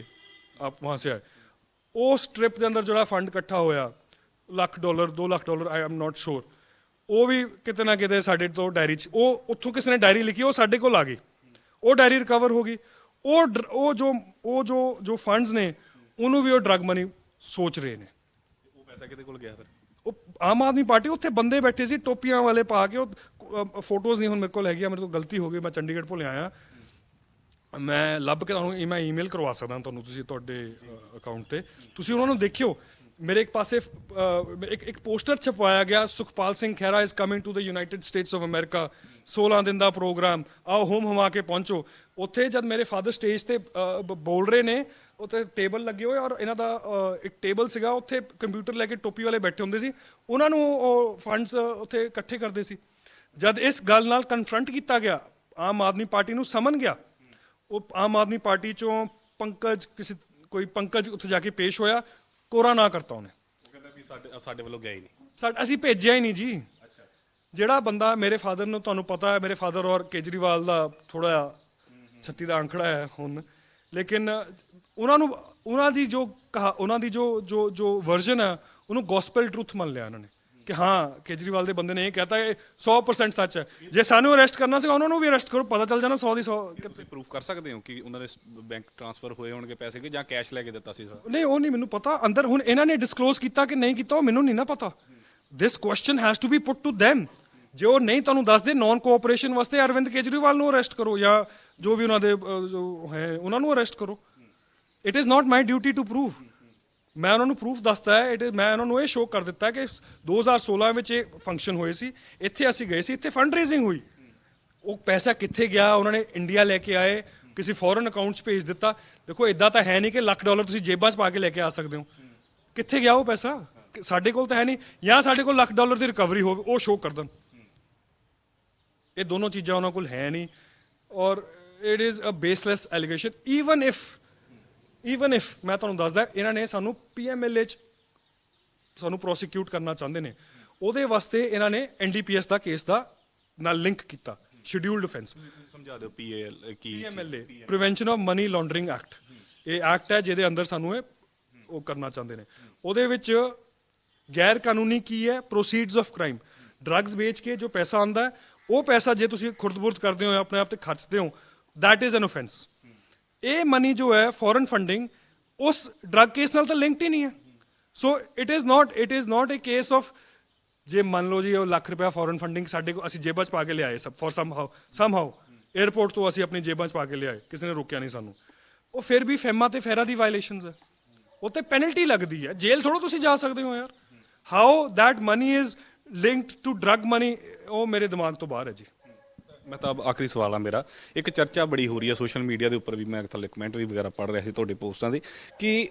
आप वहाँ से आए। उस ट्रिप के अंदर जो फंड इकट्ठा होया $1 2 lakh I am not sure, ਉਹ ਵੀ ਕਿਤੇ ਨਾ ਕਿਤੇ ਸਾਡੇ ਤੋਂ ਡਾਇਰੀ 'ਚ ਉਹ ਉੱਥੋਂ ਕਿਸੇ ਨੇ ਡਾਇਰੀ ਲਿਖੀ, ਉਹ ਸਾਡੇ ਕੋਲ ਆ ਗਈ, ਉਹ ਡਾਇਰੀ ਰਿਕਵਰ ਹੋ ਗਈ। ਉਹ ਜੋ ਫੰਡਸ ਨੇ ਉਹਨੂੰ ਵੀ ਉਹ ਡਰੱਗ ਮਨੀ ਸੋਚ ਰਹੇ ਨੇ। ਉਹ ਪੈਸਾ ਕਿਹਦੇ ਕੋਲ ਗਿਆ ਫਿਰ? ਉਹ ਆਮ ਆਦਮੀ ਪਾਰਟੀ ਉੱਥੇ ਬੰਦੇ ਬੈਠੇ ਸੀ ਟੋਪੀਆਂ ਵਾਲੇ ਪਾ ਕੇ, ਉਹ ਫੋਟੋਜ਼ ਨਹੀਂ ਹੁਣ ਮੇਰੇ ਕੋਲ ਹੈਗੀਆਂ, ਮੇਰੇ ਤੋਂ ਗਲਤੀ ਹੋ ਗਈ, ਮੈਂ ਚੰਡੀਗੜ੍ਹ ਭੁੱਲ ਆਇਆ, ਮੈਂ ਲੱਭ ਕੇ ਤੁਹਾਨੂੰ ਮੈਂ ਈਮੇਲ ਕਰਵਾ ਸਕਦਾ ਤੁਹਾਨੂੰ, ਤੁਸੀਂ ਤੁਹਾਡੇ ਅਕਾਊਂਟ ਤੇ ਤੁਸੀਂ ਉਹਨਾਂ ਨੂੰ ਦੇਖਿਓ। ਮੇਰੇ ਇੱਕ ਪਾਸੇ ਇੱਕ ਪੋਸਟਰ ਛਪਵਾਇਆ ਗਿਆ, Sukhpal Singh Khaira is coming to the United States of America, 16 ਦਿਨ ਦਾ ਪ੍ਰੋਗਰਾਮ, ਆਓ ਹੁਮ ਹੁਮਾ ਕੇ ਪਹੁੰਚੋ। ਉੱਥੇ ਜਦ ਮੇਰੇ ਫਾਦਰ ਸਟੇਜ ਤੇ ਬੋਲ ਰਹੇ ਨੇ, ਉੱਥੇ ਟੇਬਲ ਲੱਗੇ ਹੋਏ ਔਰ ਇਹਨਾਂ ਦਾ ਇੱਕ ਟੇਬਲ ਸੀਗਾ, ਉੱਥੇ ਕੰਪਿਊਟਰ ਲੈ ਕੇ ਟੋਪੀ ਵਾਲੇ ਬੈਠੇ ਹੁੰਦੇ ਸੀ, ਉਹਨਾਂ ਨੂੰ ਉਹ ਫੰਡਸ ਉੱਥੇ ਇਕੱਠੇ ਕਰਦੇ ਸੀ। ਜਦ ਇਸ ਗੱਲ ਨਾਲ ਕਨਫਰੰਟ ਕੀਤਾ ਗਿਆ, ਆਮ ਆਦਮੀ ਪਾਰਟੀ ਨੂੰ ਸਮਨ ਗਿਆ, ਉਹ ਆਮ ਆਦਮੀ ਪਾਰਟੀ ਚੋਂ ਕੋਈ ਪੰਕਜ ਉੱਥੇ ਜਾ ਕੇ ਪੇਸ਼ ਹੋਇਆ, ਕੋਰਾ ਨਾ ਕਰਤਾ ਉਹਨੇ, ਕਹਿੰਦਾ ਵੀ ਸਾਡੇ ਵੱਲੋਂ ਗਿਆ ਹੀ ਨਹੀਂ, ਅਸੀਂ ਭੇਜਿਆ ਹੀ ਨਹੀਂ ਜੀ। ਜਿਹੜਾ ਬੰਦਾ ਮੇਰੇ ਫਾਦਰ ਨੂੰ, ਤੁਹਾਨੂੰ ਪਤਾ ਹੈ ਮੇਰੇ ਫਾਦਰ ਔਰ ਕੇਜਰੀਵਾਲ ਦਾ ਥੋੜਾ 36 ਦਾ ਅੰਕੜਾ ਹੈ ਹੁਣ, ਲੇਕਿਨ ਉਹਨਾਂ ਦੀ ਜੋ ਵਰਜ਼ਨ ਹੈ ਉਹਨੂੰ ਗੋਸਪਲ ਟਰੂਥ ਮੰਨ ਲਿਆ ਉਹਨਾਂ ਨੇ ਕਿ ਹਾਂ ਕੇਜਰੀਵਾਲ ਦੇ ਬੰਦੇ ਨੇ ਇਹ ਕਹਿਤਾ ਇਹ 100% ਸੱਚ ਹੈ। ਜੇ ਸਾਨੂੰ ਅਰੈਸਟ ਕਰਨਾ ਸੀਗਾ ਉਹਨਾਂ ਨੂੰ ਵੀ ਅਰੈਸਟ ਕਰੋ, ਪਤਾ ਚੱਲ ਜਾਣਾ 100 ਦੀ 100। ਤੁਸੀਂ ਪ੍ਰੂਫ ਕਰ ਸਕਦੇ ਹੋ ਕਿ ਉਹਨਾਂ ਦੇ ਬੈਂਕ ਟ੍ਰਾਂਸਫਰ ਹੋਏ ਹੋਣਗੇ ਪੈਸੇ ਕਿ ਜਾਂ ਕੈਸ਼ ਲੈ ਕੇ ਦਿੱਤਾ ਸੀ? ਨਹੀਂ, ਉਹ ਨਹੀਂ ਮੈਨੂੰ ਪਤਾ ਅੰਦਰ। ਹੁਣ ਇਹਨਾਂ ਨੇ ਡਿਸਕਲੋਜ਼ ਕੀਤਾ ਕਿ ਨਹੀਂ ਕੀਤਾ ਉਹ ਮੈਨੂੰ ਨਹੀਂ ਨਾ ਪਤਾ। This question has to be put to them। ਜੇ ਉਹ ਨਹੀਂ ਤੁਹਾਨੂੰ ਦੱਸਦੇ ਨੌਨ ਕੋਆਪਰੇਸ਼ਨ ਵਾਸਤੇ ਅਰਵਿੰਦ ਕੇਜਰੀਵਾਲ ਨੂੰ ਅਰੈਸਟ ਕਰੋ ਜਾਂ ਜੋ ਵੀ ਉਹਨਾਂ ਦੇ ਜੋ ਹੈ ਉਹਨਾਂ ਨੂੰ ਅਰੈਸਟ ਕਰੋ। It is not my duty to prove. ਮੈਂ ਉਹਨਾਂ ਨੂੰ ਪ੍ਰੂਫ ਦੱਸਦਾ ਹੈ, ਮੈਂ ਉਹਨਾਂ ਨੂੰ ਇਹ ਸ਼ੋਅ ਕਰ ਦਿੱਤਾ ਕਿ 2016 ਵਿੱਚ ਇਹ ਫੰਕਸ਼ਨ ਹੋਏ ਸੀ, ਇੱਥੇ ਅਸੀਂ ਗਏ ਸੀ, ਇੱਥੇ ਫੰਡ ਰੇਜ਼ਿੰਗ ਹੋਈ। ਉਹ ਪੈਸਾ ਕਿੱਥੇ ਗਿਆ? ਉਹਨਾਂ ਨੇ ਇੰਡੀਆ ਲੈ ਕੇ ਆਏ, ਕਿਸੇ ਫੋਰਨ ਅਕਾਊਂਟ 'ਚ ਭੇਜ ਦਿੱਤਾ। ਦੇਖੋ ਇਦਾਂ ਤਾਂ ਹੈ ਨਹੀਂ ਕਿ $1 ਤੁਸੀਂ ਜੇਬਾਂ 'ਚ ਪਾ ਕੇ ਲੈ ਕੇ ਆ ਸਕਦੇ ਹੋ। ਕਿੱਥੇ ਗਿਆ ਉਹ ਪੈਸਾ? ਸਾਡੇ ਕੋਲ ਤਾਂ ਹੈ ਨਹੀਂ, ਜਾਂ ਸਾਡੇ ਕੋਲ $1 ਦੀ ਰਿਕਵਰੀ ਹੋਵੇ ਉਹ ਸ਼ੋਅ ਕਰ ਦੇਣ। ਇਹ ਦੋਨੋਂ ਚੀਜ਼ਾਂ ਉਹਨਾਂ ਕੋਲ ਹੈ ਨਹੀਂ ਔਰ it is a baseless allegation. Even if ਮੈਂ ਤੁਹਾਨੂੰ ਦੱਸਦਾ, ਇਹਨਾਂ ਨੇ ਸਾਨੂੰ PMLA 'ਚ ਸਾਨੂੰ ਪ੍ਰੋਸੀਕਿਊਟ ਕਰਨਾ ਚਾਹੁੰਦੇ ਨੇ, ਉਹਦੇ ਵਾਸਤੇ ਇਹਨਾਂ ਨੇ NDPS ਦਾ ਕੇਸ ਦਾ ਨਾਲ ਲਿੰਕ ਕੀਤਾ, ਸ਼ਡਿਊਲਡ ਅਫੈਂਸ। ਸਮਝਾ ਦਿਓ PMLA prevention of money laundering act. ਇਹ ਐਕਟ ਹੈ ਜਿਹਦੇ ਅੰਦਰ ਸਾਨੂੰ ਇਹ ਉਹ ਕਰਨਾ ਚਾਹੁੰਦੇ ਨੇ। ਉਹਦੇ ਵਿੱਚ ਗੈਰ ਕਾਨੂੰਨੀ ਕੀ ਹੈ? Proceeds of crime. ਡਰੱਗਸ ਵੇਚ ਕੇ ਜੋ ਪੈਸਾ ਆਉਂਦਾ, ਉਹ ਪੈਸਾ ਜੇ ਤੁਸੀਂ ਖੁਰਦ-ਬੁਰਦ ਕਰਦੇ ਹੋ, ਆਪਣੇ ਆਪ ਤੇ ਖਰਚਦੇ ਹੋ, ਦੈਟ ਇਜ਼ ਐਨ ਆਫੈਂਸ। ਇਹ ਮਨੀ ਜੋ ਹੈ ਫੋਰਨ ਫੰਡਿੰਗ, ਉਸ ਡਰੱਗ ਕੇਸ ਨਾਲ ਤਾਂ ਲਿੰਕਡ ਹੀ ਨਹੀਂ ਹੈ। So it is not A case of ਜੇ ਮੰਨ ਲਓ ਜੀ ਉਹ $1 ਲੱਖ ਫੋਰਨ ਫੰਡਿੰਗ ਸਾਡੇ ਕੋਲ ਅਸੀਂ ਜੇਬਾਂ 'ਚ ਪਾ ਕੇ ਲਿਆਏ ਸਭ ਫॉर ਸਮਹਾਉ 에ਅਰਪੋਰਟ ਤੋਂ ਅਸੀਂ ਆਪਣੀ ਜੇਬਾਂ 'ਚ ਪਾ ਕੇ ਲਿਆਏ, ਕਿਸੇ ਨੇ ਰੋਕਿਆ ਨਹੀਂ ਸਾਨੂੰ। ਉਹ ਫਿਰ ਵੀ ਫੈਮਾ ਤੇ ਫੈਰਾ ਦੀ ਵਾਇਲੇਸ਼ਨਸ ਹੈ, ਉਹ ਤੇ ਪੈਨਲਟੀ ਲੱਗਦੀ ਹੈ, ਜੇਲ੍ਹ ਥੋੜ੍ਹਾ ਤੁਸੀਂ ਜਾ ਸਕਦੇ ਹੋ ਯਾਰ। How that money is linked to drug money, ਉਹ ਮੇਰੇ ਦਿਮਾਗ ਤੋਂ ਬਾਹਰ ਹੈ ਜੀ। ਮੈਂ ਤਾਂ ਆਖਰੀ ਸਵਾਲ ਆ ਮੇਰਾ, ਇੱਕ ਚਰਚਾ ਬੜੀ ਹੋ ਰਹੀ ਹੈ ਸੋਸ਼ਲ ਮੀਡੀਆ ਦੇ ਉੱਪਰ ਵੀ, ਮੈਂ ਥੱਲੇ ਕਮੈਂਟਰੀ ਵਗੈਰਾ ਪੜ੍ਹ ਰਿਹਾ ਸੀ ਤੁਹਾਡੇ ਪੋਸਟਾਂ ਦੀ, ਕਿ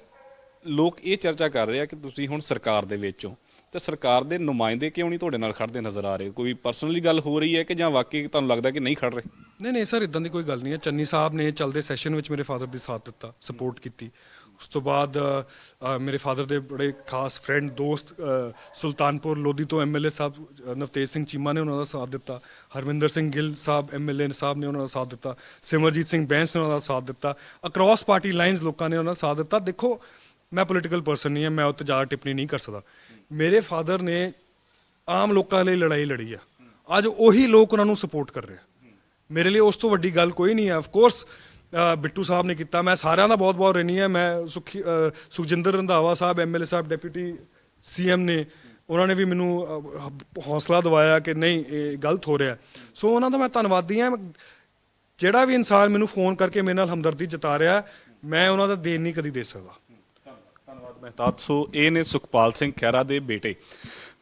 ਲੋਕ ਇਹ ਚਰਚਾ ਕਰ ਰਹੇ ਆ ਕਿ ਤੁਸੀਂ ਹੁਣ ਸਰਕਾਰ ਦੇ ਵਿੱਚ ਹੋ ਤੇ ਸਰਕਾਰ ਦੇ ਨੁਮਾਇੰਦੇ ਕਿਉਂ ਨਹੀਂ ਤੁਹਾਡੇ ਨਾਲ ਖੜਦੇ ਨਜ਼ਰ ਆ ਰਹੇ? ਕੋਈ ਪਰਸਨਲੀ ਗੱਲ ਹੋ ਰਹੀ ਹੈ ਕਿ ਜਾਂ ਵਾਕਈ ਤੁਹਾਨੂੰ ਲੱਗਦਾ ਕਿ ਨਹੀਂ ਖੜ ਰਹੇ? ਨਹੀਂ ਨਹੀਂ ਸਰ, ਇਦਾਂ ਦੀ ਕੋਈ ਗੱਲ ਨਹੀਂ ਹੈ। ਚੰਨੀ ਸਾਹਿਬ ਨੇ ਚੱਲਦੇ ਸੈਸ਼ਨ ਵਿੱਚ ਮੇਰੇ ਫਾਦਰ ਦੀ ਸਾਥ ਦਿੱਤਾ, ਸਪੋਰਟ ਕੀਤੀ। ਉਸ ਤੋਂ ਬਾਅਦ ਮੇਰੇ ਫਾਦਰ ਦੇ ਬੜੇ ਖਾਸ ਫਰੈਂਡ ਦੋਸਤ ਸੁਲਤਾਨਪੁਰ ਲੋਧੀ ਤੋਂ ਐਮਐਲਏ ਸਾਹਿਬ ਨਵਤੇਜ ਸਿੰਘ ਚੀਮਾ ਨੇ ਉਹਨਾਂ ਦਾ ਸਾਥ ਦਿੱਤਾ, ਹਰਮਿੰਦਰ ਸਿੰਘ ਗਿੱਲ ਸਾਹਿਬ ਐਮਐਲਏ ਸਾਹਿਬ ਨੇ ਉਹਨਾਂ ਦਾ ਸਾਥ ਦਿੱਤਾ, ਸਿਮਰਜੀਤ ਸਿੰਘ ਬੈਂਸ ਨੇ ਉਹਨਾਂ ਦਾ ਸਾਥ ਦਿੱਤਾ, ਅਕ੍ਰੋਸ ਪਾਰਟੀ ਲਾਈਨਸ ਲੋਕਾਂ ਨੇ ਉਹਨਾਂ ਦਾ ਸਾਥ ਦਿੱਤਾ। ਦੇਖੋ ਮੈਂ ਪੋਲੀਟੀਕਲ ਪਰਸਨ ਨਹੀਂ ਹਾਂ, ਮੈਂ ਉੱਤੇ ਜ਼ਿਆਦਾ ਟਿੱਪਣੀ ਨਹੀਂ ਕਰ ਸਕਦਾ। ਮੇਰੇ ਫਾਦਰ ਨੇ ਆਮ ਲੋਕਾਂ ਲਈ ਲੜਾਈ ਲੜੀ ਆ, ਅੱਜ ਉਹੀ ਲੋਕ ਉਹਨਾਂ ਨੂੰ ਸਪੋਰਟ ਕਰ ਰਹੇ ਆ। ਮੇਰੇ ਲਈ ਉਸ ਤੋਂ ਵੱਡੀ ਗੱਲ ਕੋਈ ਨਹੀਂ ਹੈ। ਆਫ ਕੋਰਸ ਬਿੱਟੂ ਸਾਹਿਬ ਨੇ ਕੀਤਾ, ਮੈਂ ਸਾਰਿਆਂ ਦਾ ਬਹੁਤ ਬਹੁਤ ਰਹਿਣੀ ਹੈ। ਮੈਂ ਸੁਖਜਿੰਦਰ ਰੰਧਾਵਾ ਸਾਹਿਬ ਐਮਐਲਏ ਸਾਹਿਬ ਡਿਪਟੀ ਸੀਐਮ ਨੇ, ਉਹਨਾਂ ਨੇ ਵੀ ਮੈਨੂੰ ਹੌਸਲਾ ਦਿਵਾਇਆ ਕਿ ਨਹੀਂ ਇਹ ਗਲਤ ਹੋ ਰਿਹਾ। ਸੋ ਉਹਨਾਂ ਦਾ ਮੈਂ ਧੰਨਵਾਦੀ ਹਾਂ। ਜਿਹੜਾ ਵੀ ਇਨਸਾਨ ਮੈਨੂੰ ਫੋਨ ਕਰਕੇ ਮੇਰੇ ਨਾਲ ਹਮਦਰਦੀ ਜਤਾ ਰਿਹਾ, ਮੈਂ ਉਹਨਾਂ ਦਾ ਦੇਣ ਨਹੀਂ ਕਦੀ ਦੇ ਸਕਦਾ। ਧੰਨਵਾਦ ਮਹਿਤਾਬ। ਸੋ ਇਹ ਨੇ ਸੁਖਪਾਲ ਸਿੰਘ ਖਹਿਰਾ ਦੇ ਬੇਟੇ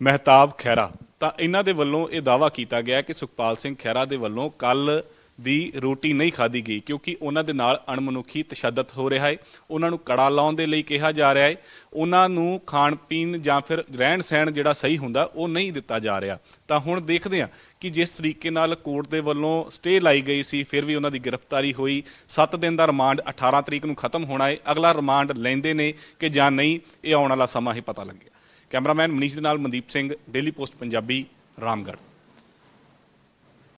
ਮਹਿਤਾਬ ਖਹਿਰਾ। ਤਾਂ ਇਹਨਾਂ ਦੇ ਵੱਲੋਂ ਇਹ ਦਾਅਵਾ ਕੀਤਾ ਗਿਆ ਕਿ ਸੁਖਪਾਲ ਸਿੰਘ ਖਹਿਰਾ ਦੇ ਵੱਲੋਂ ਕੱਲ ਦੀ ਰੋਟੀ ਨਹੀਂ ਖਾਧੀ ਗਈ ਕਿਉਂਕਿ ਉਹਨਾਂ ਦੇ ਨਾਲ ਅਣਮਨੁੱਖੀ ਤਸ਼ੱਦਦ ਹੋ ਰਿਹਾ ਹੈ, ਉਹਨਾਂ ਨੂੰ ਕੜਾ ਲਾਉਣ ਦੇ ਲਈ ਕਿਹਾ ਜਾ ਰਿਹਾ ਹੈ, ਉਹਨਾਂ ਨੂੰ ਖਾਣ ਪੀਣ ਜਾਂ ਫਿਰ ਰਹਿਣ ਸਹਿਣ ਜਿਹੜਾ ਸਹੀ ਹੁੰਦਾ ਉਹ ਨਹੀਂ ਦਿੱਤਾ ਜਾ ਰਿਹਾ। ਤਾਂ ਹੁਣ ਦੇਖਦੇ ਹਾਂ ਕਿ ਜਿਸ ਤਰੀਕੇ ਨਾਲ ਕੋਰਟ ਦੇ ਵੱਲੋਂ ਸਟੇ ਲਾਈ ਗਈ ਸੀ, ਫਿਰ ਵੀ ਉਹਨਾਂ ਦੀ ਗ੍ਰਿਫਤਾਰੀ ਹੋਈ। 7 ਦਿਨ ਦਾ ਰਿਮਾਂਡ 18 ਤਰੀਕ ਨੂੰ ਖਤਮ ਹੋਣਾ ਹੈ। ਅਗਲਾ ਰਿਮਾਂਡ ਲੈਂਦੇ ਨੇ ਕਿ ਜਾਂ ਨਹੀਂ, ਇਹ ਆਉਣ ਵਾਲਾ ਸਮਾਂ ਹੀ ਪਤਾ ਲੱਗੇਗਾ। ਕੈਮਰਾਮੈਨ ਮਨੀਸ਼ ਦੇ ਨਾਲ ਮਨਦੀਪ ਸਿੰਘ, ਡੇਲੀ ਪੋਸਟ ਪੰਜਾਬੀ, ਰਾਮਗੜ੍ਹ।